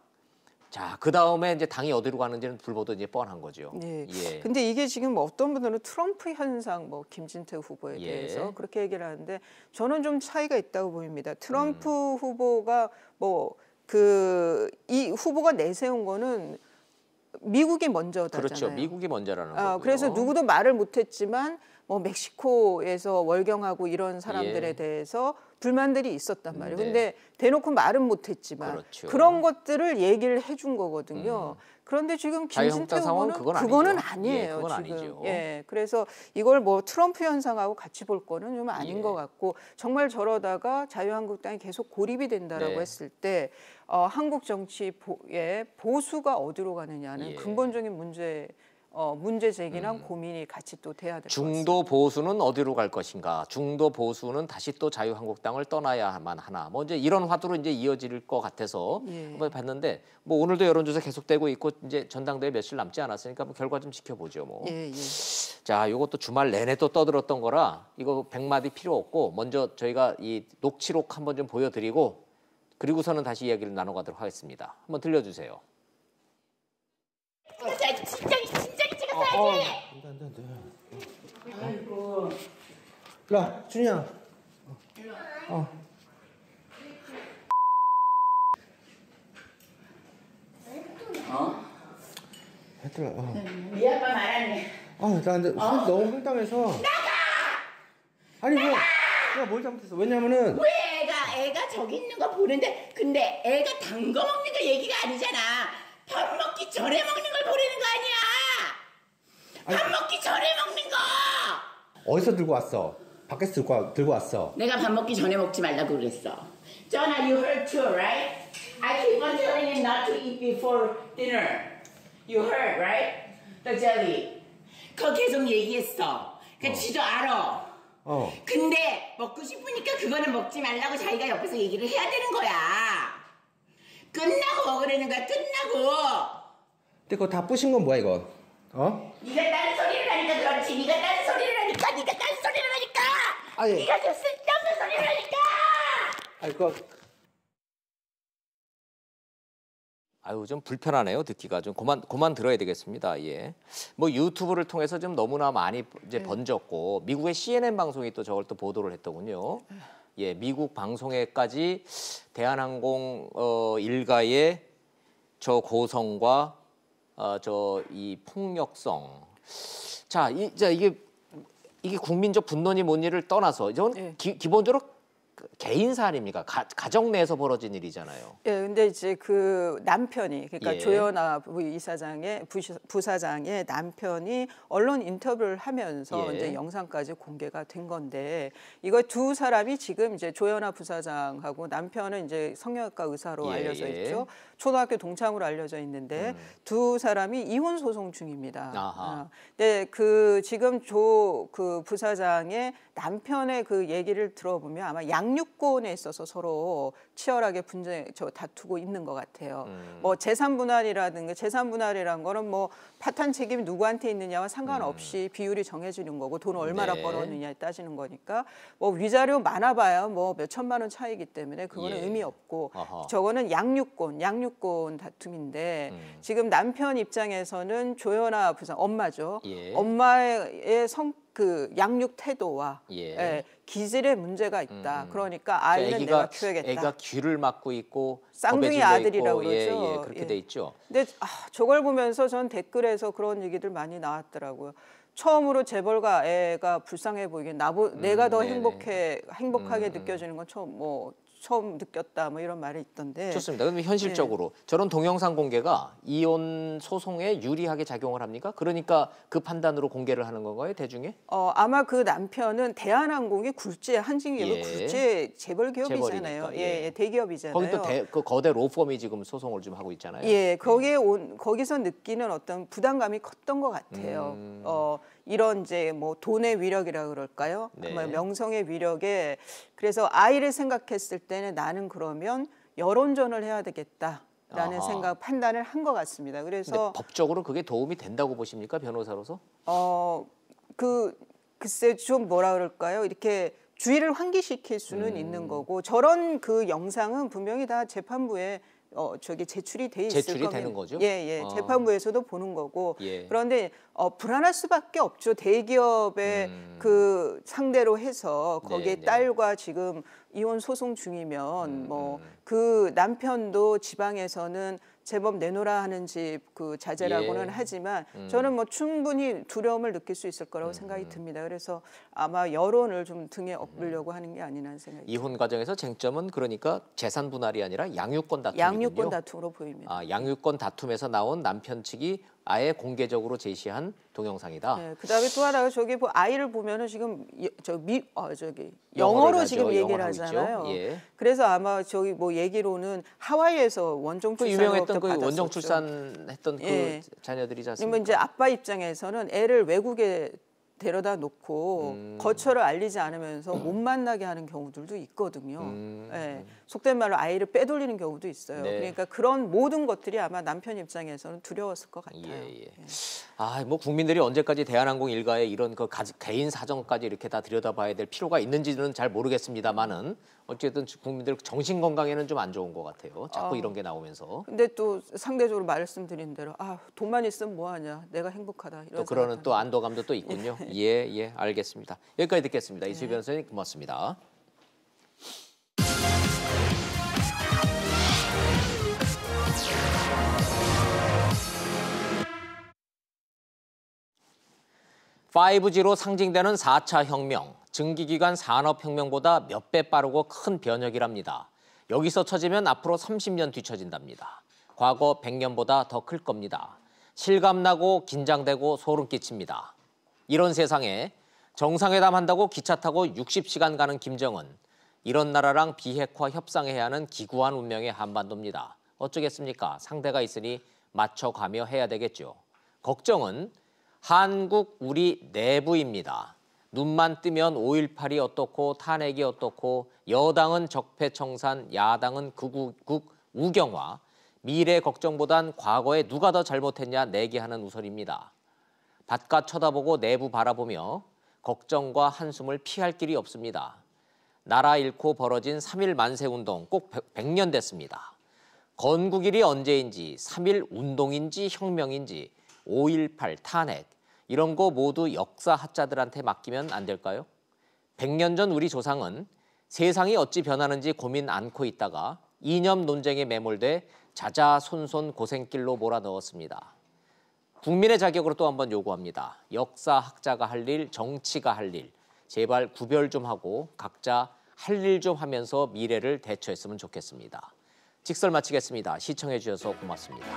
[SPEAKER 1] 자, 그 다음에 이제 당이 어디로 가는지는 불보듯 이제 뻔한 거죠.
[SPEAKER 9] 근데 이게 지금 어떤 분들은 트럼프 현상, 뭐 김진태 후보에 대해서 그렇게 얘기를 하는데 저는 좀 차이가 있다고 보입니다. 트럼프 후보가 이 후보가 내세운 거는 미국이 먼저다잖아요.
[SPEAKER 1] 그렇죠. 미국이 먼저라는 거고요.
[SPEAKER 9] 그래서 누구도 말을 못했지만 뭐 멕시코에서 월경하고 이런 사람들에 대해서 불만들이 있었단 말이에요. 근데 대놓고 말은 못했지만
[SPEAKER 1] 그렇죠.
[SPEAKER 9] 그런 것들을 얘기를 해준 거거든요. 그런데 지금 김진태 후보는 그거는 아니에요.
[SPEAKER 1] 그건
[SPEAKER 9] 지금.
[SPEAKER 1] 아니죠.
[SPEAKER 9] 예, 그래서 이걸 뭐 트럼프 현상하고 같이 볼 거는 좀 아닌 것 같고 정말 저러다가 자유한국당이 계속 고립이 된다라고 했을 때 한국 정치의 보수가 어디로 가느냐는 근본적인 문제 제기랑 고민이 같이 또 돼야 될 것 같습니다.
[SPEAKER 1] 중도 보수는 어디로 갈 것인가? 중도 보수는 다시 또 자유한국당을 떠나야만 하나? 뭐 이제 이런 화두로 이제 이어질 것 같아서 한번 봤는데 뭐 오늘도 여론조사 계속되고 있고 이제 전당대회 며칠 남지 않았으니까 뭐 결과 좀 지켜보죠 뭐. 자, 이것도 주말 내내 또 떠들었던 거라 이거 100마디 필요 없고 먼저 저희가 이 녹취록 한번 좀 보여드리고 그리고서는 다시 이야기를 나눠가도록 하겠습니다. 한번 들려주세요.
[SPEAKER 10] 진짜 찍었어야지.
[SPEAKER 11] 안돼. 아이고. 야, 준이야. 얘들아.
[SPEAKER 10] 네 아빠 말하네.
[SPEAKER 11] 나 근데 너무 황당해서.
[SPEAKER 10] 나가!
[SPEAKER 11] 아니 왜? 내가 뭘 잘못했어? 왜냐면은.
[SPEAKER 10] 왜 애가 저기 있는 거 보는데 근데 애가 단 거 먹는 거 얘기가 아니잖아. 밥 먹기 전에 먹는 걸 보라는 거 아니야. 밥 먹기 전에 먹는 거.
[SPEAKER 11] 어디서 들고 왔어? 밖에서 들고 왔어.
[SPEAKER 10] 내가 밥 먹기 전에 먹지 말라고 그랬어. Jonah, you heard too, right? I keep on telling him not to eat before dinner. You heard, right? The jelly. 그거 계속 얘기했어. 그 지도 알아. 근데 먹고 싶으니까 그거는 먹지 말라고 자기가 옆에서 얘기를 해야 되는 거야. 끝나고 먹으라는 거야. 끝나고.
[SPEAKER 11] 근데 그거 다 부신 건 뭐야 이거?
[SPEAKER 10] 네가 딴 소리를 하니까 그렇지. 네가 딴 소리를 하니까.
[SPEAKER 11] 아니.
[SPEAKER 10] 네가 좀 쓸데없는 소리를 하니까.
[SPEAKER 11] 아니 그거.
[SPEAKER 1] 아유 좀 불편하네요 듣기가 좀 그만 들어야 되겠습니다. 예. 뭐 유튜브를 통해서 좀 너무나 많이 이제 번졌고 미국의 CNN 방송이 또 저걸 또 보도를 했더군요. 예, 미국 방송에까지 대한항공 일가의 저 고성과 저 이 폭력성. 자, 이게 국민적 분노니 뭔지를 떠나서 이건 기본적으로 개인사 아닙니까? 가정 내에서 벌어진 일이잖아요.
[SPEAKER 9] 예, 근데 이제 그 남편이 그러니까 조현아 부사장의 남편이 언론 인터뷰를 하면서 이제 영상까지 공개가 된 건데 이거 두 사람이 지금 이제 조현아 부사장하고 남편은 이제 성형외과 의사로 알려져 있죠. 초등학교 동창으로 알려져 있는데 두 사람이 이혼 소송 중입니다. 근데 그 지금 그 부사장의 남편의 그 얘기를 들어보면 아마 양육권에 있어서 서로 치열하게 다투고 있는 것 같아요. 뭐 재산 분할이라든가 재산 분할이라는 거는 뭐 파탄 책임이 누구한테 있느냐와 상관없이 비율이 정해지는 거고 돈을 얼마나 벌었느냐에 따지는 거니까 뭐 위자료 많아봐야 뭐 몇 천만 원 차이기 때문에 그거는 의미 없고 저거는 양육권 다툼인데 지금 남편 입장에서는 조현아 부사장 엄마죠. 엄마의 그 양육 태도와 기질에 문제가 있다. 그러니까 아이는 내가 키워야겠다.
[SPEAKER 1] 애가 귀를 막고 있고
[SPEAKER 9] 쌍둥이 아들이라고 그러죠.
[SPEAKER 1] 그렇게 돼 있죠.
[SPEAKER 9] 근데 저걸 보면서 전 댓글에서 그런 얘기들 많이 나왔더라고요. 처음으로 재벌가 애가 불쌍해 보이긴 내가 더 행복하게 느껴지는 건 처음 느꼈다 뭐 이런 말이 있던데.
[SPEAKER 1] 좋습니다. 그럼 현실적으로 저런 동영상 공개가 이혼 소송에 유리하게 작용을 합니까? 그러니까 그 판단으로 공개를 하는 건가요, 대중에?
[SPEAKER 9] 아마 그 남편은 대한항공이 한진기업이 굴제 재벌 기업이잖아요. 대기업이잖아요.
[SPEAKER 1] 거기 또 그 거대 로펌이 지금 소송을 좀 하고 있잖아요.
[SPEAKER 9] 거기서 느끼는 어떤 부담감이 컸던 것 같아요. 이런 이제 뭐 돈의 위력이라 그럴까요? 명성의 위력에 그래서 아이를 생각했을 때는 나는 그러면 여론전을 해야 되겠다라는 판단을 한 것 같습니다. 그래서
[SPEAKER 1] 법적으로 그게 도움이 된다고 보십니까, 변호사로서?
[SPEAKER 9] 글쎄 좀 뭐라 그럴까요? 이렇게 주의를 환기시킬 수는 있는 거고 저런 그 영상은 분명히 다 재판부에 제출이 돼 있을
[SPEAKER 1] 제출이 되는 거죠?
[SPEAKER 9] 재판부에서도 보는 거고 그런데 불안할 수밖에 없죠. 대기업의 그 상대로 해서 거기에 딸과 지금 이혼 소송 중이면 뭐 그 남편도 지방에서는 제법 내놓으라 하는 집 그 자제라고는
[SPEAKER 1] 예.
[SPEAKER 9] 하지만 저는 뭐 충분히 두려움을 느낄 수 있을 거라고 생각이 듭니다. 그래서 아마 여론을 좀 등에 업으려고 하는 게 아니라는 생각이 듭니다.
[SPEAKER 1] 이혼 과정에서 쟁점은 그러니까 재산 분할이 아니라 양육권 다툼이군요.
[SPEAKER 9] 양육권 다툼으로 보입니다.
[SPEAKER 1] 아, 양육권 다툼에서 나온 남편 측이 아예 공개적으로 제시한 동영상이다.
[SPEAKER 9] 네, 그다음에 또 하나가 저기 뭐 아이를 보면은 지금 영어로 지금 얘기를 하잖아요.
[SPEAKER 1] 예.
[SPEAKER 9] 그래서 아마 저기 뭐 얘기로는 하와이에서 원정 출산으로부터
[SPEAKER 1] 유명했던 그 원정
[SPEAKER 9] 받았었죠.
[SPEAKER 1] 출산했던
[SPEAKER 9] 예.
[SPEAKER 1] 그 자녀들이지 않습니까?
[SPEAKER 9] 그러면 이제 아빠 입장에서는 애를 외국에 데려다 놓고 거처를 알리지 않으면서 못 만나게 하는 경우들도 있거든요. 예. 속된 말로 아이를 빼돌리는 경우도 있어요.
[SPEAKER 1] 네.
[SPEAKER 9] 그러니까 그런 모든 것들이 아마 남편 입장에서는 두려웠을 것 같아요.
[SPEAKER 1] 예, 예. 아, 뭐 국민들이 언제까지 대한항공 일가의 이런 그 개인 사정까지 이렇게 다 들여다봐야 될 필요가 있는지는 잘 모르겠습니다만은 어쨌든 국민들 정신 건강에는 좀 안 좋은 것 같아요. 자꾸 이런 게 나오면서.
[SPEAKER 9] 근데 또 상대적으로 말씀드린 대로 돈만 있으면 뭐하냐, 내가 행복하다 이런.
[SPEAKER 1] 또 그러는 또 안도감도 또 있군요. 예, 알겠습니다. 여기까지 듣겠습니다. 이수희 변호사님 고맙습니다. (5G로) 상징되는 4차 혁명, 증기기관 산업혁명보다 몇 배 빠르고 큰 변혁이랍니다. 여기서 처지면 앞으로 30년 뒤처진답니다. 과거 100년보다 더 클 겁니다. 실감나고 긴장되고 소름 끼칩니다. 이런 세상에 정상회담 한다고 기차 타고 60시간 가는 김정은, 이런 나라랑 비핵화 협상해야 하는 기구한 운명의 한반도입니다. 어쩌겠습니까? 상대가 있으니 맞춰가며 해야 되겠죠. 걱정은 한국 우리 내부입니다. 눈만 뜨면 5.18이 어떻고 탄핵이 어떻고 여당은 적폐청산, 야당은 극우국 우경화, 미래 걱정보단 과거에 누가 더 잘못했냐 내기하는 우설입니다. 바깥 쳐다보고 내부 바라보며 걱정과 한숨을 피할 길이 없습니다. 나라 잃고 벌어진 3.1 만세운동 꼭 100년 됐습니다. 건국일이 언제인지, 3.1 운동인지 혁명인지, 5.18 탄핵, 이런 거 모두 역사 학자들한테 맡기면 안 될까요? 100년 전 우리 조상은 세상이 어찌 변하는지 고민 않고 있다가 이념 논쟁에 매몰돼 자자손손 고생길로 몰아넣었습니다. 국민의 자격으로 또 한번 요구합니다. 역사학자가 할 일, 정치가 할 일, 제발 구별 좀 하고 각자 할 일 좀 하면서 미래를 대처했으면 좋겠습니다. 직설 마치겠습니다. 시청해 주셔서 고맙습니다.